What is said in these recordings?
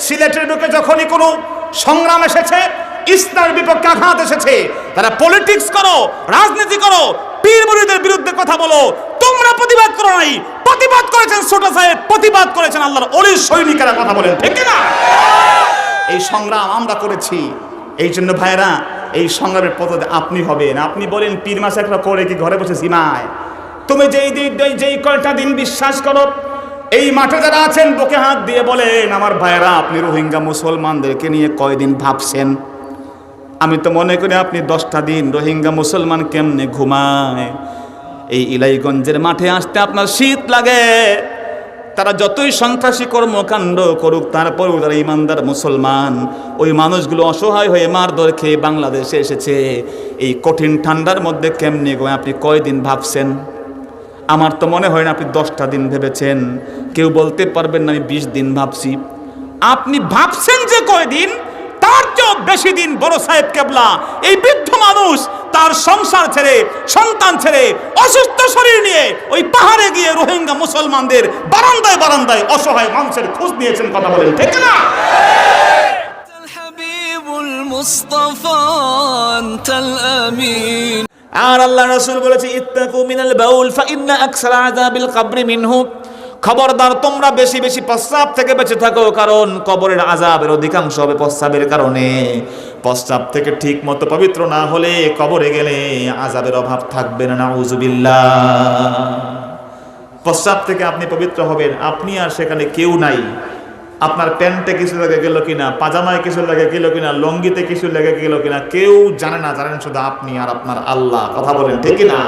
সিলেটের বুকে যখনই কোনো সংগ্রাম এসেছে, ইসলামের বিপক্ষে আঘাত এসেছে, তারা পলিটিক্স করো, রাজনীতি করো, পীর মুরিদের বিরুদ্ধে কথা বলো, তোমরা প্রতিবাদ করো নাই, প্রতিবাদ করেছেন ছোট সাহেব, প্রতিবাদ করেছেন আল্লাহর ওলির সৈনিকেরা, কথা বলেন ঠিক না? এই সংগ্রাম আমরা করেছি। এই জন্য ভাইরা, এই সংগ্রামের পথে আপনি হবেন। আপনি বলেন পীর মাসাকরা করে কি ঘরে বসে জিমায়? তুমি যেই কয়টা দিন বিশ্বাস করো, এই মাঠে যারা আছেন বুকে হাত দিয়ে বলেন আমার ভাইরা, আপনি রোহিঙ্গা মুসলমানদেরকে নিয়ে কয়দিন ভাবছেন? আমি তো মনে করি আপনি 10টা দিন রোহিঙ্গা মুসলমান কেমনে ঘুমায়। এই ইলাইগঞ্জের মাঠে আসতে আপনার শীত লাগে। তারা যতই সন্ত্রাসী কর্মকাণ্ড করুক, তারপরেও তারা ইমানদার মুসলমান। ওই মানুষগুলো অসহায় হয়ে মারধর খেয়ে বাংলাদেশে এসেছে। এই কঠিন ঠান্ডার মধ্যে কেমনে গো আপনি কয়দিন ভাবছেন? আমার তো মনে হয় না আপনি 10টা দিন ভেবেছেন। কেউ বলতে পারবেন না আমি 20 দিন ভাবছি। আপনি ভাবছেন যে কয়দিন, তার চেয়েও বেশি দিন বড় সাহেব কেবলা এই বৃদ্ধ মানুষ তার সংসার ছেড়ে, সন্তান ছেড়ে, অসুস্থ শরীর নিয়ে ওই পাহাড়ে গিয়ে রোহিঙ্গা মুসলমানদের বারান্দায় বারান্দায় অসহায় মানুষের খোঁজ নিয়েছেন, কথা বলেন ঠিক না? আর আল্লাহ রাসূল বলেছে ইত্তাকু মিনাল বাউল ফা ইন্না আকসারা আযাবিল কবরি মিনহু। খবরদার তোমরা বেশি বেশি প্রস্রাব থেকে বেঁচে থাকো, কারণ কবরের আযাবের অধিকাংশ হবে প্রস্রাবের কারণে। প্রস্রাব থেকে ঠিক মতো পবিত্র না হলে কবরে গেলে আযাবের অভাব থাকবে না, নাউযুবিল্লাহ। প্রস্রাব থেকে আপনি পবিত্র হবেন, আপনি আর সেখানে কেউ নাই। আপনার প্যান্টে কিছু লেগে গেল কিনা, পাজামায় কিছু লেগে গেল কিনা, লঙ্গিতে কিছু লেগে গেল কিনা কেউ জানে না, জানেন শুধু আপনি আর আপনার আল্লাহ, কথা বলেন ঠিক না?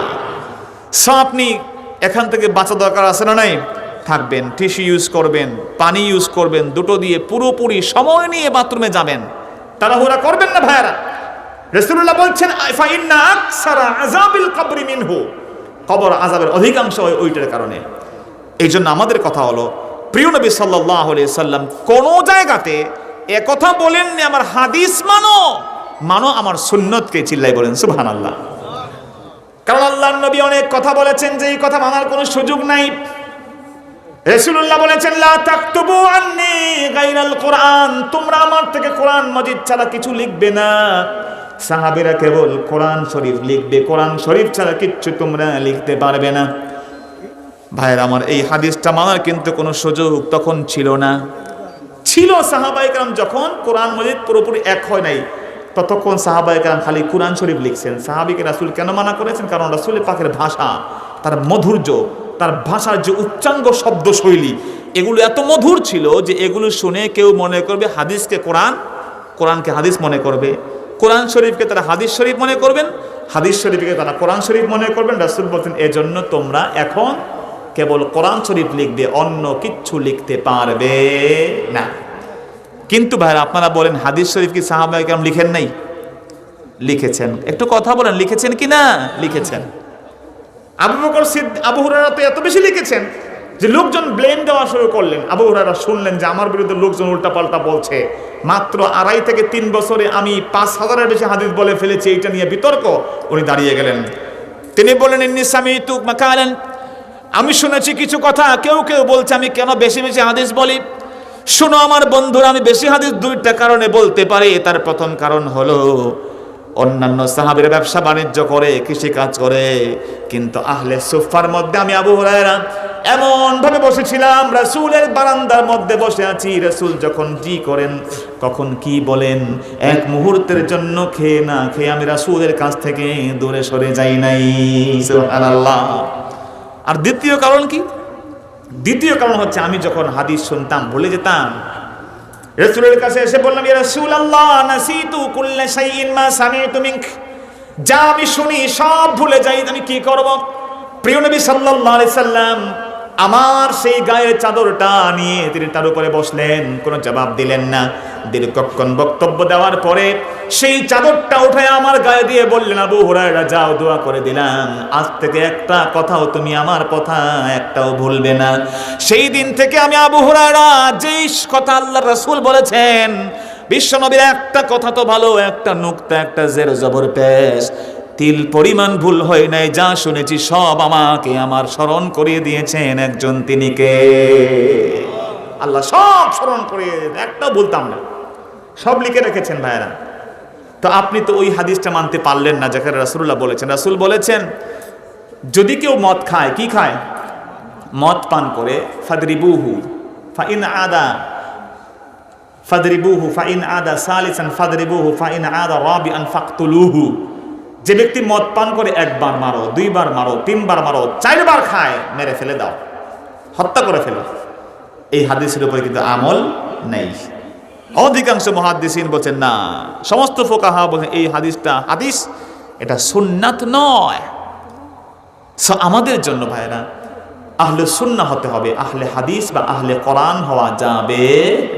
আপনি এখান থেকে বাঁচা দরকার আছে না নাই? থাকবেন, টিস্যু ইউজ করবেন, পানি ইউজ করবেন, দুটো দিয়ে পুরোপুরি সময় নিয়ে বাথরুমে যাবেন, তাড়াহুড়া করবেন না ভাইরা। রাসূলুল্লাহ বলছেন ফা ইন্না আকসারা আযাবিল কবরি মিনহু, কবর আযাবের অধিকাংশ হয় ওইটার কারণে। এই জন্য আমাদের কথা হলো, প্রিয় নবী সাল্লাল্লাহু আলাইহি সাল্লাম কোন জায়গাতে একথা বলেননি আমার হাদিস মানো, মানো আমার সুন্নতকে, চিল্লাই বলেন সুবহানাল্লাহ। কারণ আল্লাহর নবী অনেক কথা বলেছেন যে এই কথা মানার কোনো সুযোগ নাই। রাসূলুল্লাহ বলেছেন লা তাকতুবু আন্নি গায়রাল কোরআন, তোমরা আমার থেকে কোরআন মাজিদ ছাড়া কিছু লিখবে না। সাহাবীরা কেবল কোরআন শরীফ লিখবে, কোরআন শরীফ ছাড়া কিচ্ছু তোমরা লিখতে পারবে না। ভাইরা আমার, এই হাদিসটা মানার কিন্তু কোনো সুযোগ তখন ছিল না। ছিল সাহাবায়ে কেরাম যখন কোরআন মাজিদ পুরোপুরি এক হয় নাই, ততক্ষণ সাহাবায়ে কেরাম খালি কোরআন শরীফ লিখছেন। সাহাবীকে রাসূল কেন মানা করেছেন? কারণ রাসূলের পাকের ভাষা, তার মাধুর্য, তার ভাষার যে উচ্চাঙ্গ শব্দ শৈলী, এগুলো এত মধুর ছিল যে এগুলো শুনে কেউ মনে করবে হাদিসকে কোরআন, কোরআনকে হাদিস মনে করবে, কোরআন শরীফকে তারা হাদিস শরীফ মনে করবেন, হাদিস শরীফকে তারা কোরআন শরীফ মনে করবেন। রাসূল বলছেন এজন্য তোমরা এখন কেবল কোরআন শরীফ লিখবে, অন্য কিচ্ছু লিখতে পারবে না। কিন্তু ভাইরা আপনারা বলেন হাদিস শরীফ কি সাহাবায়ে কেরাম লিখেন নাই? লিখেছেন। একটু কথা বলেন, লিখেছেন কি না? লিখেছেন। আবু বকর সিদ্দিক, আবু হুরায়রা তো এত বেশি লিখেছেন যে লোকজন ব্লেম দেওয়া শুরু করলেন। আবু হুরায়রা শুনলেন যে আমার বিরুদ্ধে লোকজন উল্টাপাল্টা বলছে, মাত্র 2.5 থেকে 3 বছরে আমি 5000-এর বেশি হাদিস বলে ফেলেছি, এইটা নিয়ে বিতর্ক। উনি দাঁড়িয়ে গেলেন, তিনি বললেন ইন্নী সামিতু মাকালান, আমি শুনেছি কিছু কথা, কেউ কেউ বলছে আমি কেন বেশি বেশি হাদিস বলি। শোনো আমার বন্ধুরা, আমি বেশি হাদিস 2টা কারণে বলতে পারি। তার প্রথম কারণ হলো অন্যান্য সাহাবীরা ব্যবসা বাণিজ্য করে, কৃষি কাজ করে, কিন্তু আহলে সুফার মধ্যে আমি আবু হুরায়রা এমন ভাবে বসেছিলাম, রাসূলের বারান্দার মধ্যে বসে আছি, রাসূল যখন জি করেন কখন কি বলেন, এক মুহূর্তের জন্য খেয়ে না খেয়ে আমি রাসূলের কাছ থেকে দূরে সরে যাই নাই। সুবহানাল্লাহ। আর দ্বিতীয় কারণ কি? দ্বিতীয় কারণ হচ্ছে আমি যখন হাদিস শুনতাম ভুলে যেতাম। রাসূলের কাছে এসে বললাম ইয়া রাসূলুল্লাহ নাসিতু কুল্লা শাইইন মা সামি'তু মিনক, যা আমি শুনি সব ভুলে যাই, আমি কি করব? প্রিয় নবী সাল্লাল্লাহু আলাইহি সাল্লাম আমার সেই গায়ের চাদরটা নিয়ে তিনি তার উপরে বসলেন, কোনো জবাব দিলেন না। দীর্ঘক্ষণ বক্তব্য দেওয়ার পরে সেই চাদরটা উঠে আমার গায়ে দিয়ে বললেন আবু হুরায়রা যাও, দোয়া করে দিলাম, আজ থেকে একটা কথাও তুমি আমার কথা একটাও ভুলবে না। সেই দিন থেকে আমি আবু হুরায়রা যেই কথা আল্লাহর রাসূল বলেছেন, বিশ্বনবীর একটা কথা তো ভালো, একটা নুকতা, একটা জের জবর পেশ, তিল পরিমাণ ভুল হয় নাই, যা শুনেছি সব আমাকে আমার স্মরণ করিয়ে দিয়েছেন একজন, তিনি কে? আল্লাহ সব স্মরণ করে, একটাও বলতাম না, সব লিখে রেখেছেন ভাইরা। তো আপনি তো ওই হাদিসটা মানতে পারলেন না যেখানে রাসূলুল্লাহ বলেছেন, রাসূল বলেছেন যদি কেউ মদ খায়, কি খায়, মদ পান করে, ফাদরিবুহু ফাইন আদা ফাদরিবুহু ফাইন আদা সালিসান ফাদরিবুহু ফাইন আদা রাবিআন ফাকতুলুহু। যে ব্যক্তি মদ পান করে একবার মারো, দুইবার মারো, তিনবার মারো, চারবার খায়, মেরে ফেলে দাও, হত্যা করে ফেলো। এই হাদিসের উপরে কিন্তু আমল নেই। অধিকাংশ মুহাদ্দিসিন বলছেন না, সমস্ত ফুকাহা বলেন এই হাদিসটা হাদিস, এটা সুন্নাত নয়। আমাদের জন্য ভাইরা আহলে সুন্নাহ হতে হবে, আহলে হাদিস বা আহলে কোরআন হওয়া যাবে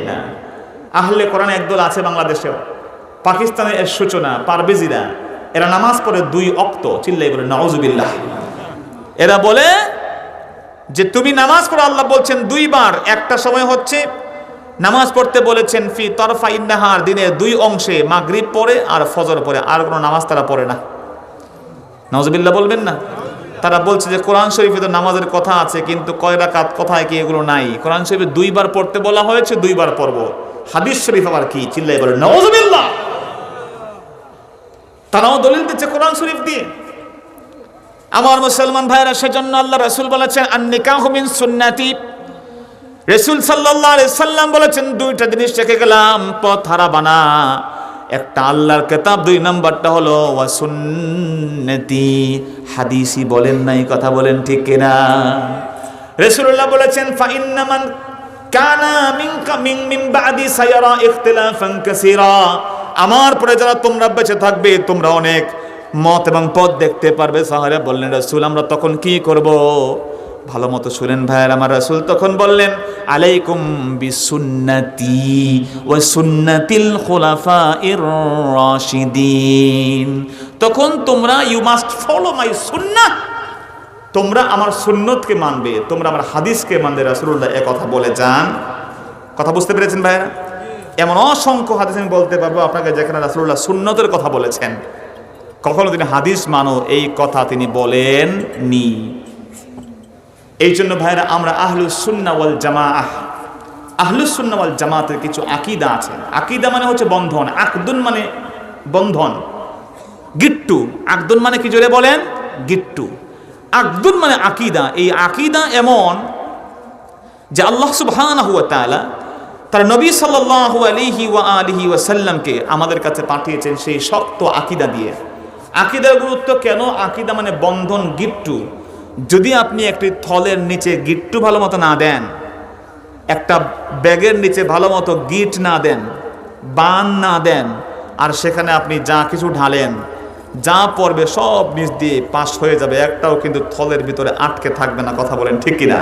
না। আহলে কোরআন একদল আছে বাংলাদেশেও, পাকিস্তানের এর সূচনা পারভেজিরা, এরা নামাজ পড়ে 2 ওয়াক্ত, চিল্লাই বলে নাউজুবিল্লাহ। এরা বলে যে তুমি নামাজ পড়ো, আল্লাহ বলছেন 2 বার, একটা সময় হচ্ছে নামাজ পড়তে বলেছেন ফি তরফাইন নাহার, দিনের 2 অংশে, মাগরিব পড়ে আর ফজর পড়ে, আর কোনো নামাজ তারা পড়ে না। নাউজুবিল্লাহ বলবেন না? তারা বলছে যে কোরআন শরীফে তো নামাজের কথা আছে, কিন্তু কয় রাকাত কোথায় কি এগুলো নাই। কোরআন শরীফে 2 বার পড়তে বলা হয়েছে, 2 বার পড়বো। হাদিস শরীফ আবার কি? চিল্লাই বলে নাউজুবিল্লাহ। তারাও দলিল দিচ্ছে কোরআন শরীফ দিয়ে। আমার মুসলমান ভাইরা, সেজন্য আল্লাহ রাসূল বলেছেন আন-নিকাহু মিন সুন্নতি। রাসূল সাল্লাল্লাহু আলাইহি সাল্লাম বলেছেন 2টা জিনিস রেখে গেলাম, পথ হারাবা না। একটা আল্লাহর কিতাব, 2 নাম্বারটা হলো ওয়া সুন্নতি, হাদিসই বলেন নাই, কথা বলেন ঠিক কিনা? রাসূলুল্লাহ বলেছেন ফা ইন্না মান কানা মিনকা মিন বাদি সায়ারা ইখতিলাফান কাসীরা, আমার পরে যারা তোমরা বেঁচে থাকবে, তোমরা অনেক মত এবং পথ দেখতে পারবে। সাহাবারা বললেন রাসূল আমরা তখন কি করব? ভালো মতো শুনেন ভাইয়ের আমার, রাসূল তখন বললেন আলাইকুম বিসুন্নতি ওয়া সুন্নাতিল খুলাফাইর রাশিদিন। তখন তোমরা ইউ মাস্ট ফলো মাই সুন্নাহ, তোমরা আমার সুন্নতকে মানবে, তোমরা আমার হাদিসকে মানবে। রাসূলুল্লাহ এই কথা বলে যান। কথা বুঝতে পেরেছেন ভাইরা? এমন অসংখ্য হাদিস আমি বলতে পারবো আপনাকে যেখানে রাসূলুল্লাহ সুন্নতের কথা বলেছেন, কখনো তিনি হাদিস মানো এই কথা তিনি বলেননি। এই জন্য ভাইরা আমরা আহলুস সুন্নাহ ওয়াল জামাআহ, আহলুস সুন্নাহ ওয়াল জামাতের কিছু আকীদা আছে। আকীদা মানে হচ্ছে বন্ধন, আকদুন মানে বন্ধন, গিট্টু। আকদুন মানে কি জোরে বলেন? গিট্টু। আকদুন মানে আকীদা। এই আকীদা এমন যে আল্লাহ সুবহানাহু ওয়া তাআলা তার নবী সাল্লাল্লাহু আলাইহি ওয়া আলিহি ওয়া সাল্লামকে আমাদের কাছে পাঠিয়েছেন সেই শক্ত আকীদা দিয়ে। আকীদার গুরুত্ব কেন? আকীদা মানে বন্ধন, গিট্টু। যদি আপনি একটি থলের নিচে গিট্টু ভালো মতো না দেন, একটা ব্যাগের নিচে ভালো মতো গিট না দেন, বান না দেন, আর সেখানে আপনি যা কিছু ঢালেন, যা পড়বে সব নিচ দিয়ে পাস হয়ে যাবে, একটাও কিন্তু থলের ভিতরে আটকে থাকবে না। কথা বলেন ঠিক কিনা?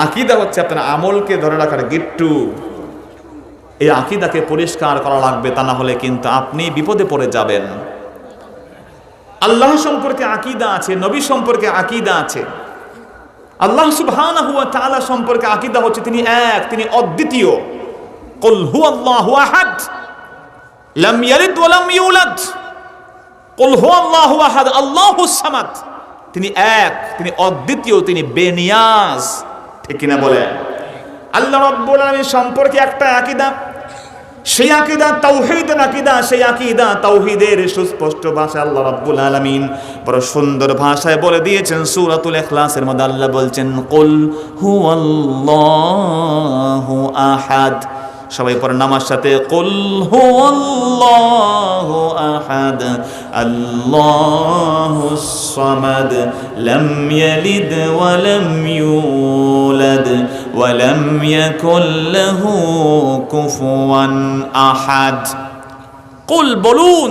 আকীদা হচ্ছে আপনার আমলকে ধরে রাখার গিট্টু। এই আকীদাকে পরিষ্কার করা লাগবে, তা না হলে কিন্তু আপনি বিপদে পড়ে যাবেন। আল্লাহ সম্পর্কে আকীদা আছে, নবী সম্পর্কে আকীদা আছে। আল্লাহ সুবহানাহু ওয়া তাআলা সম্পর্কে আকীদা হচ্ছে তিনি এক, তিনি অদ্বিতীয়। কুল হুয়াল্লাহু আহাদ লাম ইয়ালিদ ওয়া লাম ইউলাদ, কুল হুয়াল্লাহু আহাদ আল্লাহুস সামাদ। তিনি এক, তিনি অদ্বিতীয়, তিনি বেনিয়াজ। ঠিক কিনা বলেন? আল্লাহ রাব্বুল আলামিন সম্পর্কে একটা আকীদা, সেই আকীদা তাওহীদের আকীদা। সেই আকীদা তাওহীদের সুস্পষ্ট ভাষা আল্লাহ রাব্বুল আলামিন বড় সুন্দর ভাষায় বলে দিয়েছেন। সূরাতুল ইখলাসের মধ্যে আল্লাহ বলছেন কুল হুয়াল্লাহু আহাদ। সবাই পড়েন আমার সাথে, কুল হুয়াল্লাহু আহাদ আল্লাহুস সামাদ লাম ইয়ালিদ ওয়া লাম ইউলাদ ওয়া লাম ইয়াকুল লাহু কুফুয়ান আহাদ। কুল বলুন,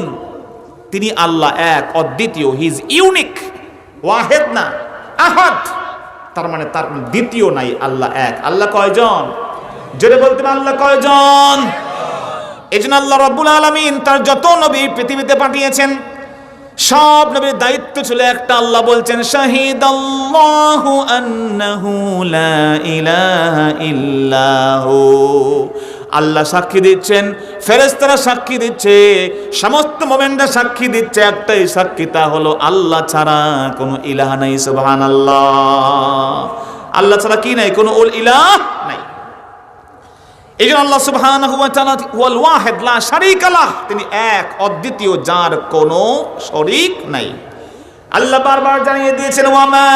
তিনি আল্লাহ এক, অদ্বিতীয়, হি ইজ ইউনিক। ওয়াহিদ না, আহাদ, তার মানে তার দ্বিতীয় নাই, আল্লাহ এক। আল্লাহ কয়জন? জোরে বলতে আল্লাহ কয়জন? এই জন্য আল্লাহ রাব্বুল আলামিন তার যত নবী পৃথিবীতে পাঠিয়েছেন, সব নবীর দায়িত্ব ছিল একটা। আল্লাহ বলছেন শাহিদাল্লাহু আন্নাহু লা ইলাহা ইল্লাহু। আল্লাহ সাক্ষী দিচ্ছেন, ফেরেশতারা সাক্ষী দিচ্ছে, সমস্ত মুমিনরা সাক্ষী দিচ্ছে, একটাই সাক্ষী, তা হলো আল্লাহ ছাড়া কোনো ইলাহ নাই। সুবহানাল্লাহ। আল্লাহ ছাড়া কি নাই? কোনো ইলাহ নাই। এই জন্য আল্লাহ সুবহানাহু ওয়া তাআলা ওয়াল ওয়াহিদ লা শারীকা লাহ, তিনি এক অদ্বিতীয়, যার কোনো শরীক নাই। আল্লাহ বারবার জানিয়ে দিয়েছেন ওয়া মা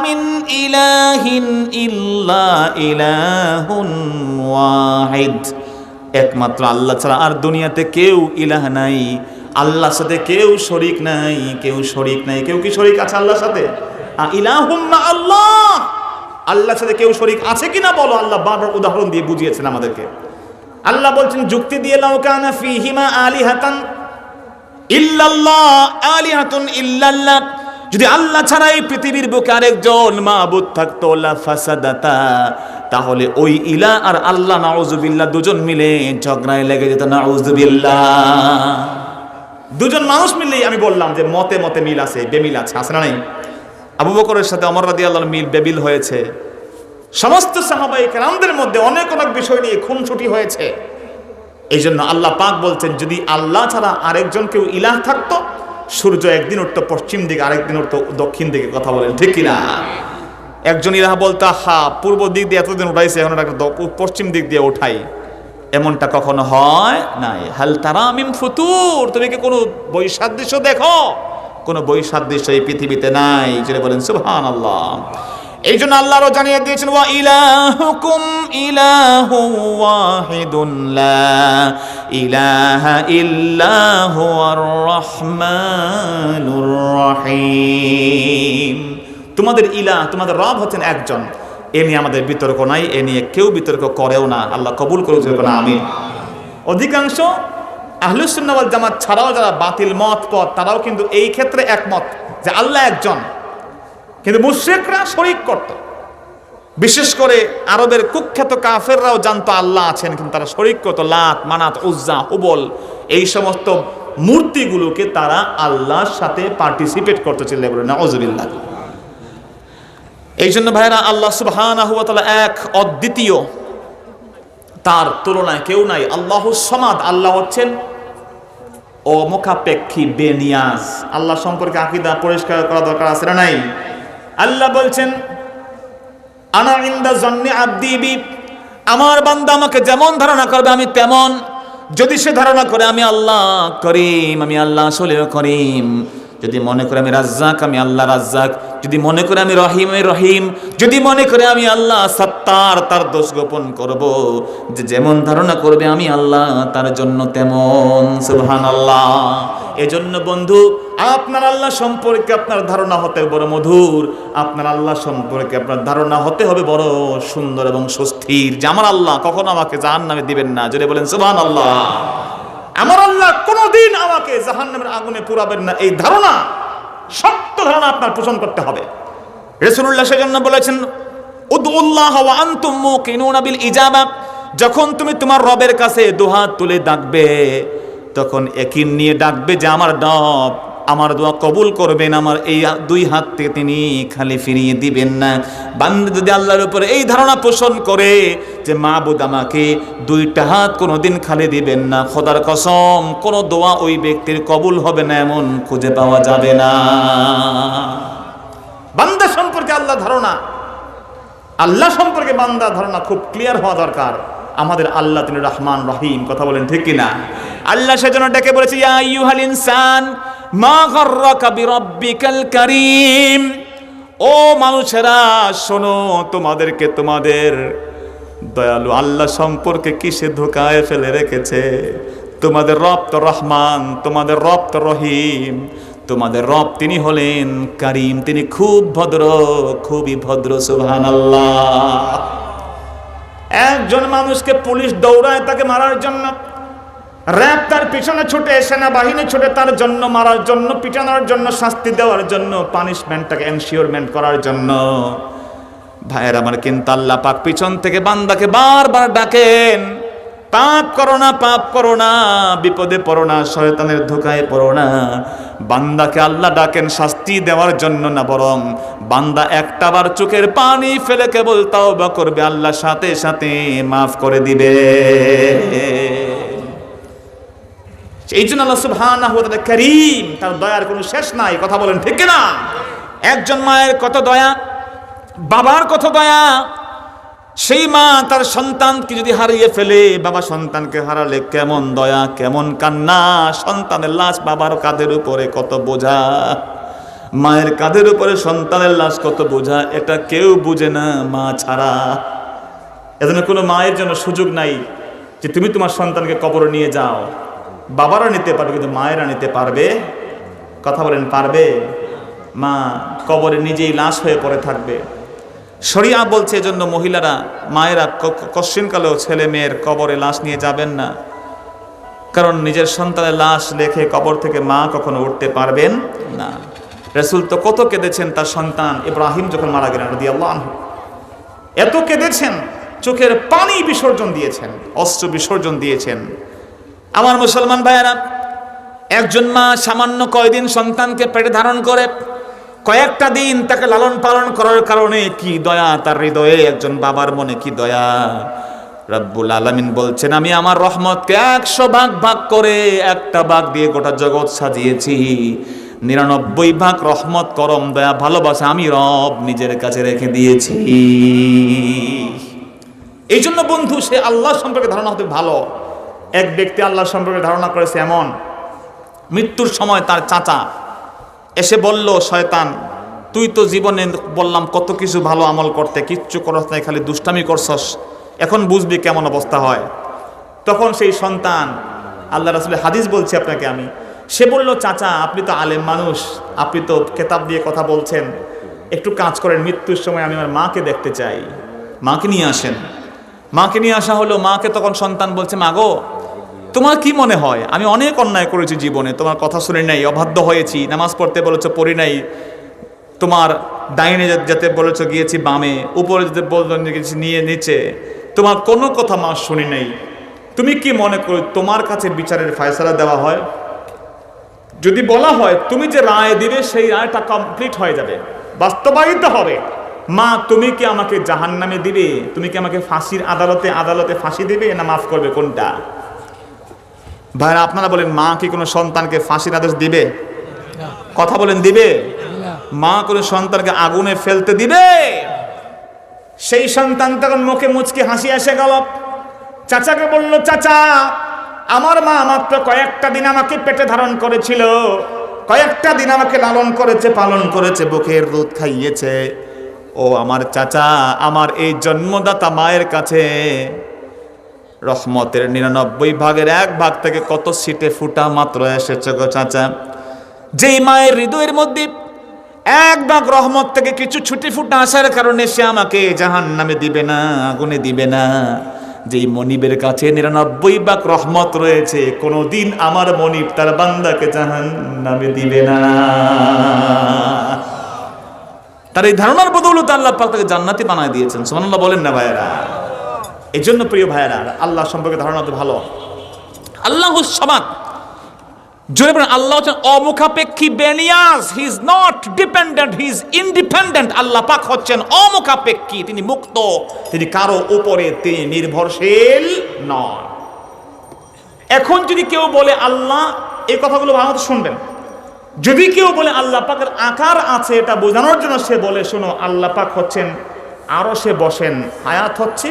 মিন ইলাহিন ইল্লা ইলাহুন ওয়াহিদ, একমাত্র আল্লাহ ছাড়া আর দুনিয়াতে কেউ ইলাহ নাই, আল্লাহর সাথে কেউ শরীক নাই, কেউ শরীক নাই। কেউ কি শরীক আছে আল্লাহর সাথে? ইলাহুম মা আল্লাহ, আল্লাহর সাথে কেউ শরীক আছে কিনা বলো। আল্লাহ বারবার উদাহরণ দিয়ে বুঝিয়েছেন আমাদেরকে। আল্লাহ বলছেন যুক্তি দিয়ে, লাউ কানা ফীহিমা আলিহাতান ইল্লাল্লাহ আলিহাতুন ইল্লাল্লাহ, যদি আল্লাহ ছাড়া এই পৃথিবীর বুকে আরেকজন মাবুদ থাকতো, লা ফাসাদাতা, তাহলে ওই ইলা আর আল্লাহ নাউযুবিল্লাহ দুজন মিলে ঝগড়ায় লেগে যেত। নাউযুবিল্লাহ, দুজন মানুষ মিললেই, আমি বললাম যে মতে মতে মিল আছে, বেমিল আছে, আছে না নাই? আবু বকরের সাথে ওমর রাদিয়াল্লাহু মিল বেবিল হয়েছে। সমস্ত সাহাবায়ে কেরামদের মধ্যে অনেক অনেক বিষয় নিয়ে খুনসুটি হয়েছে। এই জন্য আল্লাহ পাক বলছেন যদি আল্লাহ ছাড়া আরেকজন কেউ ইলাহ থাকতো, সূর্য একদিন উঠতো পশ্চিম দিকে, আরেকদিন উঠতো দক্ষিণ দিকে। কথা বলেন ঠিক কিনা? একজন ইলাহ বলতো হা পূর্ব দিক দিয়ে এতদিন উঠাইছে, এখন একটা পশ্চিম দিক দিয়ে উঠাই, এমনটা কখনো হয় নাই। হাল তারা মিন ফুতুর, তুমি কি কোনো বৈসাদৃশ্য দেখো? কোনো বৈসাদৃশ্য এই পৃথিবীতে নাই। যেটা বলেন সুবহানাল্লাহ। এই জন্য আল্লাহ আরো জানিয়ে দিয়েছেন ওয়া ইলাহুকুম ইলাহু ওয়াহিদুন লা ইলাহা ইল্লা হুয়ার রহমানুর রহিম, তোমাদের ইলাহ, তোমাদের রব হচ্ছেন একজন। এ নিয়ে আমাদের বিতর্ক নাই, এ নিয়ে কেউ বিতর্ক করেও না। আল্লাহ কবুল করুক না, আমিন। অধিকাংশ আহলুস সুন্নাহ ওয়াল জামাত ছাড়াও যারা বাতিল মত পথ, তারাও কিন্তু এই ক্ষেত্রে একমত যে আল্লাহ একজন। কিন্তু মুশরিকরা শরীক করত। বিশেষ করে আরবের কুখ্যাত কাফেররাও জানতো আল্লাহ আছেন, কিন্তু তারা শরীক করত। লাত, মানাত, উজ্জা, হুবল, এই সমস্ত মূর্তিগুলোকে তারা আল্লাহর সাথে পার্টিসিপেট করতে চিল্লায় বলে নাউযুবিল্লাহ। এই জন্য ভাইরা, আল্লাহ সুবহানাহু ওয়া তাআলা এক অদ্বিতীয়, তার তুলনায় কেউ নাই। আল্লাহুস সামাদ, আল্লাহ হচ্ছেন অমুখাপেক্ষী, বেনিয়াজ। আল্লাহ সম্পর্কে আকীদা পরিষ্কার করা দরকার আছে না নাই? আল্লাহ বলছেন আনা ইনদা যান্নি আবদি বি, আমার বান্দা আমাকে যেমন ধারণা করবে আমি তেমন। যদি সে ধারণা করে আমি আল্লাহ করিম, আমি আল্লাহ আসলেও করিম। যদি মনে করে আমি রাজ্জাক, আমি আল্লাহ রাজ্জাক। যদি মনে করে আমি রহিম, আমি রহিম। যদি মনে করে আমি আল্লাহ সত্তার, তার দোষ গোপন করব। যে যেমন ধারণা করবে আমি আল্লাহ, তার জন্য তেমন। সুবহানাল্লাহ। এজন্য বন্ধু, আপনার আল্লাহ সম্পর্কে আপনার ধারণা হতে বড় মধুর, আপনার আল্লাহ সম্পর্কে আপনার ধারণা হতে হবে বড় সুন্দর এবং সুস্থির, যে আমার আল্লাহ কখনো আমাকে জাহান্নামে দিবেন না। যদি বলেন সুবহানাল্লাহ। আমার আল্লাহ কোনদিন আমাকে জাহান্নামের আগুনে পুরাবেন না, এই ধারণা, শক্ত ধারণা আপনার পোষণ করতে হবে। রাসূলুল্লাহ সেজন্য বলেছেন উদউল্লাহ ওয়া আনতুম মুকিনুনা বিল ইজাবা, যখন তুমি তোমার রবের কাছে দুহাত তুলে ডাকবে, তখন ইয়াকিন নিয়ে ডাকবে যে আমার রব আমার দোয়া কবুল করবেন, আমার এই দুই হাত থেকে তিনি খালি ফিরিয়ে দিবেন না। বান্দা যদি আল্লাহর উপরে এই ধারণা পোষণ করে যে মাবুদ আমাকে দুইটা হাত কোনোদিন খালি দিবেন না, খোদার কসম কোনো দোয়া ওই ব্যক্তির কবুল হবে না, এমন খুঁজে পাওয়া যাবে না। বান্দা সম্পর্কে আল্লাহ ধারণা, আল্লাহ সম্পর্কে বান্দা ধারণা খুব ক্লিয়ার হওয়া দরকার। আমাদের আল্লাহ তিনি রহমান রহিম। কথা বলেন ঠিক কিনা? আল্লাহ সেজন্য ডেকে বলেছে ইয়া আইয়ুহাল ইনসান মা গাররাকা বিরাব্বিকাল কারীম, ও মানুষেরা শোনো, তোমাদেরকে তোমাদের দয়ালু আল্লাহ সম্পর্কে কিসে ধোঁকায় ফেলে রেখেছে। তোমাদের রব তো রহমান, তোমাদের রব তো রহিম, তোমাদের রব তিনি হলেন কারীম, তিনি খুব ভদ্র, খুবই ভদ্র। সুবহানাল্লাহ। একজন মানুষকে পুলিশ দৌড়ায় তাকে মারার জন্য, র‍্যাব তার পিছনে ছুটে, সেনাবাহিনী ছুটে তার জন্য মারার জন্য, পিটানোর জন্য, শাস্তি দেওয়ার জন্য, পানিশমেন্টটাকে এনশিওরমেন্ট করার জন্য। ভাইয়ের আমার, কিন্তু আল্লাহ পাক পিছন থেকে বান্দাকে বারবার ডাকেন, পাপ করো না, পাপ করো না, বিপদে পড়ো না, শয়তানের ধোঁকায় পড়ো না। বান্দাকে আল্লাহ ডাকেন শাস্তি দেওয়ার জন্য না, বরং বান্দা একটাবার চোখের পানি ফেলে কেবল তাওবা করবে, আল্লাহ সাথে সাথে মাফ করে দিবে। এই জন্য আল্লাহ সুবহানাহু ওয়া তাআলা কারীম, তার দয়ার কোনো শেষ নাই। কথা বলেন ঠিক কিনা? একজন মায়ের কত দয়া, বাবার কত দয়া, সেই মা তার সন্তানকে যদি হারিয়ে ফেলে, বাবা সন্তানকে হারালে কেমন দয়া, কেমন কান্না। সন্তানের লাশ বাবার কাঁধের উপরে কত বোঝা, মায়ের কাঁধের উপরে সন্তানের লাশ কত বোঝা, এটা কেউ বুঝে না মা ছাড়া। এজন্য কোনো মায়ের জন্য সুযোগ নাই যে তুমি তোমার সন্তানকে কবরে নিয়ে যাও। বাবারা নিতে পারবে কিন্তু মায়েরা নিতে পারবে? কথা বলেন, পারবে? মা কবরে নিজেই লাশ হয়ে পড়ে থাকবে। শরিয়া বলছে এজন্য মহিলারা, মায়েরা কশ্চিনকালেও ছেলে মেয়ের কবরে লাশ নিয়ে যাবেন না, কারণ নিজের সন্তানের লাশ রেখে কবর থেকে মা কখনো উঠতে পারবেন না। রাসূল তো কত কেঁদেছেন তার সন্তান ইব্রাহিম যখন মারা গেলেন রাদিয়াল্লাহু আনহু, এত কেঁদেছেন, চোখের পানি বিসর্জন দিয়েছেন, অশ্রু বিসর্জন দিয়েছেন। আমার মুসলমান ভাইয়েরা, একজন মা সামান্য কয়দিন সন্তানকে পেটে ধারণ করে কয়েকটা দিন তাকে লালন পালন করার কারণে কি দয়া তার হৃদয়ে, একজন বাবার মনে কি দয়া। রব্বুল আলামিন বলছেন, আমি আমার রহমতকে 100 ভাগ ভাগ করে একটা ভাগ দিয়ে গোটা জগৎ সাজিয়েছি, 99 ভাগ রহমত, করম, দয়া, ভালোবাসা আমি রব নিজের কাছে রেখে দিয়েছি। এই জন্য বন্ধু, সে আল্লাহ সম্পর্কে ধারণা হতে ভালো। এক ব্যক্তি আল্লাহ সম্পর্কে ধারণা করেছে এমন, মৃত্যুর সময় তার চাচা এসে বলল, শয়তান তুই তো জীবনে বললাম কত কিছু ভালো আমল করতে, কিচ্ছু করস নাই, খালি দুষ্টামি করছস, এখন বুঝবি কেমন অবস্থা হয়। তখন সেই সন্তান, আল্লাহ রাসূলের হাদিস বলছি আপনাকে আমি, সে বলল, চাচা আপনি তো আলেম মানুষ, আপনি তো কেতাব দিয়ে কথা বলছেন, একটু কাজ করেন, মৃত্যুর সময় আমি আমার মাকে দেখতে চাই, মাকে নিয়ে আসেন। মাকে নিয়ে আসা হলো। মাকে তখন সন্তান বলছে, মা গো তোমার কি মনে হয় আমি অনেক অন্যায় করেছি জীবনে, তোমার কথা শুনে নাই, অবাধ্য হয়েছি, নামাজ পড়তে বলেছো পড়ি নাই, তোমার ডাইনে যেতে বলেছো গিয়েছি বামে, উপরে যেতে বলছো গেছি নিয়ে নিচে, তোমার কোনো কথা মা শুনি নাই। তুমি কি মনে করো তোমার কাছে বিচারের ফয়সালা দেওয়া হয়? যদি বলা হয় তুমি যে রায় দিবে সেই রায়টা কমপ্লিট হয়ে যাবে, বাস্তবায়িত হবে। মা তুমি কি আমাকে জাহান্নামে দিবে? তুমি কি আমাকে ফাঁসির আদালতে ফাঁসি দিবে না মাফ করবে? কোনটা? ভাইরা আপনারা বলেন, মা কি কোনো সন্তানকে ফাঁসির আদেশ দিবে? কথা বলেন, দিবে? মা কোনো সন্তানকে আগুনে ফেলতে দিবে? সেই সন্তান তখন মুখে মুচকি হাসি এসে গেল, চাচাকে বলল, চাচা আমার মা মাত্র কয়েকটা দিন আমাকে পেটে ধারণ করেছিল, কয়েকটা দিন আমাকে লালন করেছে, পালন করেছে, বুকের দুধ খাইয়েছে। ও আমার চাচা, আমার এই জন্মদাতা মায়ের কাছে রহমতের 99 ভাগের 1 ভাগ থেকে কত ছিটে ফুটা মাত্র এসেছে গো চাচা। যেই মায়ের হৃদয়ের মধ্যে 1 ভাগ রহমত থেকে কিছু ছুটি ফুটা আসার কারণে সে আমাকে জাহান্নামে দিবে না, আগুনে দিবে না। যেই মনিবের কাছে 99 ভাগ রহমত রয়েছে, কোনোদিন আমার মনিব তার বান্দাকে জাহান্নামে দিবে না। তার এই ধারণার বদৌলতে আল্লাহ পাক তাকে জান্নাতি বানায় দিয়েছেন। সুবহানাল্লাহ বলেন না ভাইয়েরা? এই জন্য প্রিয় ভাইয়েরা, আল্লাহ সম্পর্কে ধারণা তো ভালো। আল্লাহুস সামাদ, জোরে বলেন, আল্লাহ হচ্ছেন অমুখাপেক্ষী, বেনিয়াজ, he is not dependent, he is independent. Allah পাক হচ্ছেন অমুখাপেক্ষী, তিনি মুক্ত, তিনি কারো উপরে তিনি নির্ভরশীল নন। এখন যদি কেউ বলে আল্লাহ, এই কথাগুলো ভালো মতো শুনবেন, যদি কেউ বলে আল্লাহ পাকের আকার আছে, এটা বোঝানোর জন্য সে বলে, শোনো আল্লাহ পাক হচ্ছেন আরশে বসেন, আয়াত হচ্ছে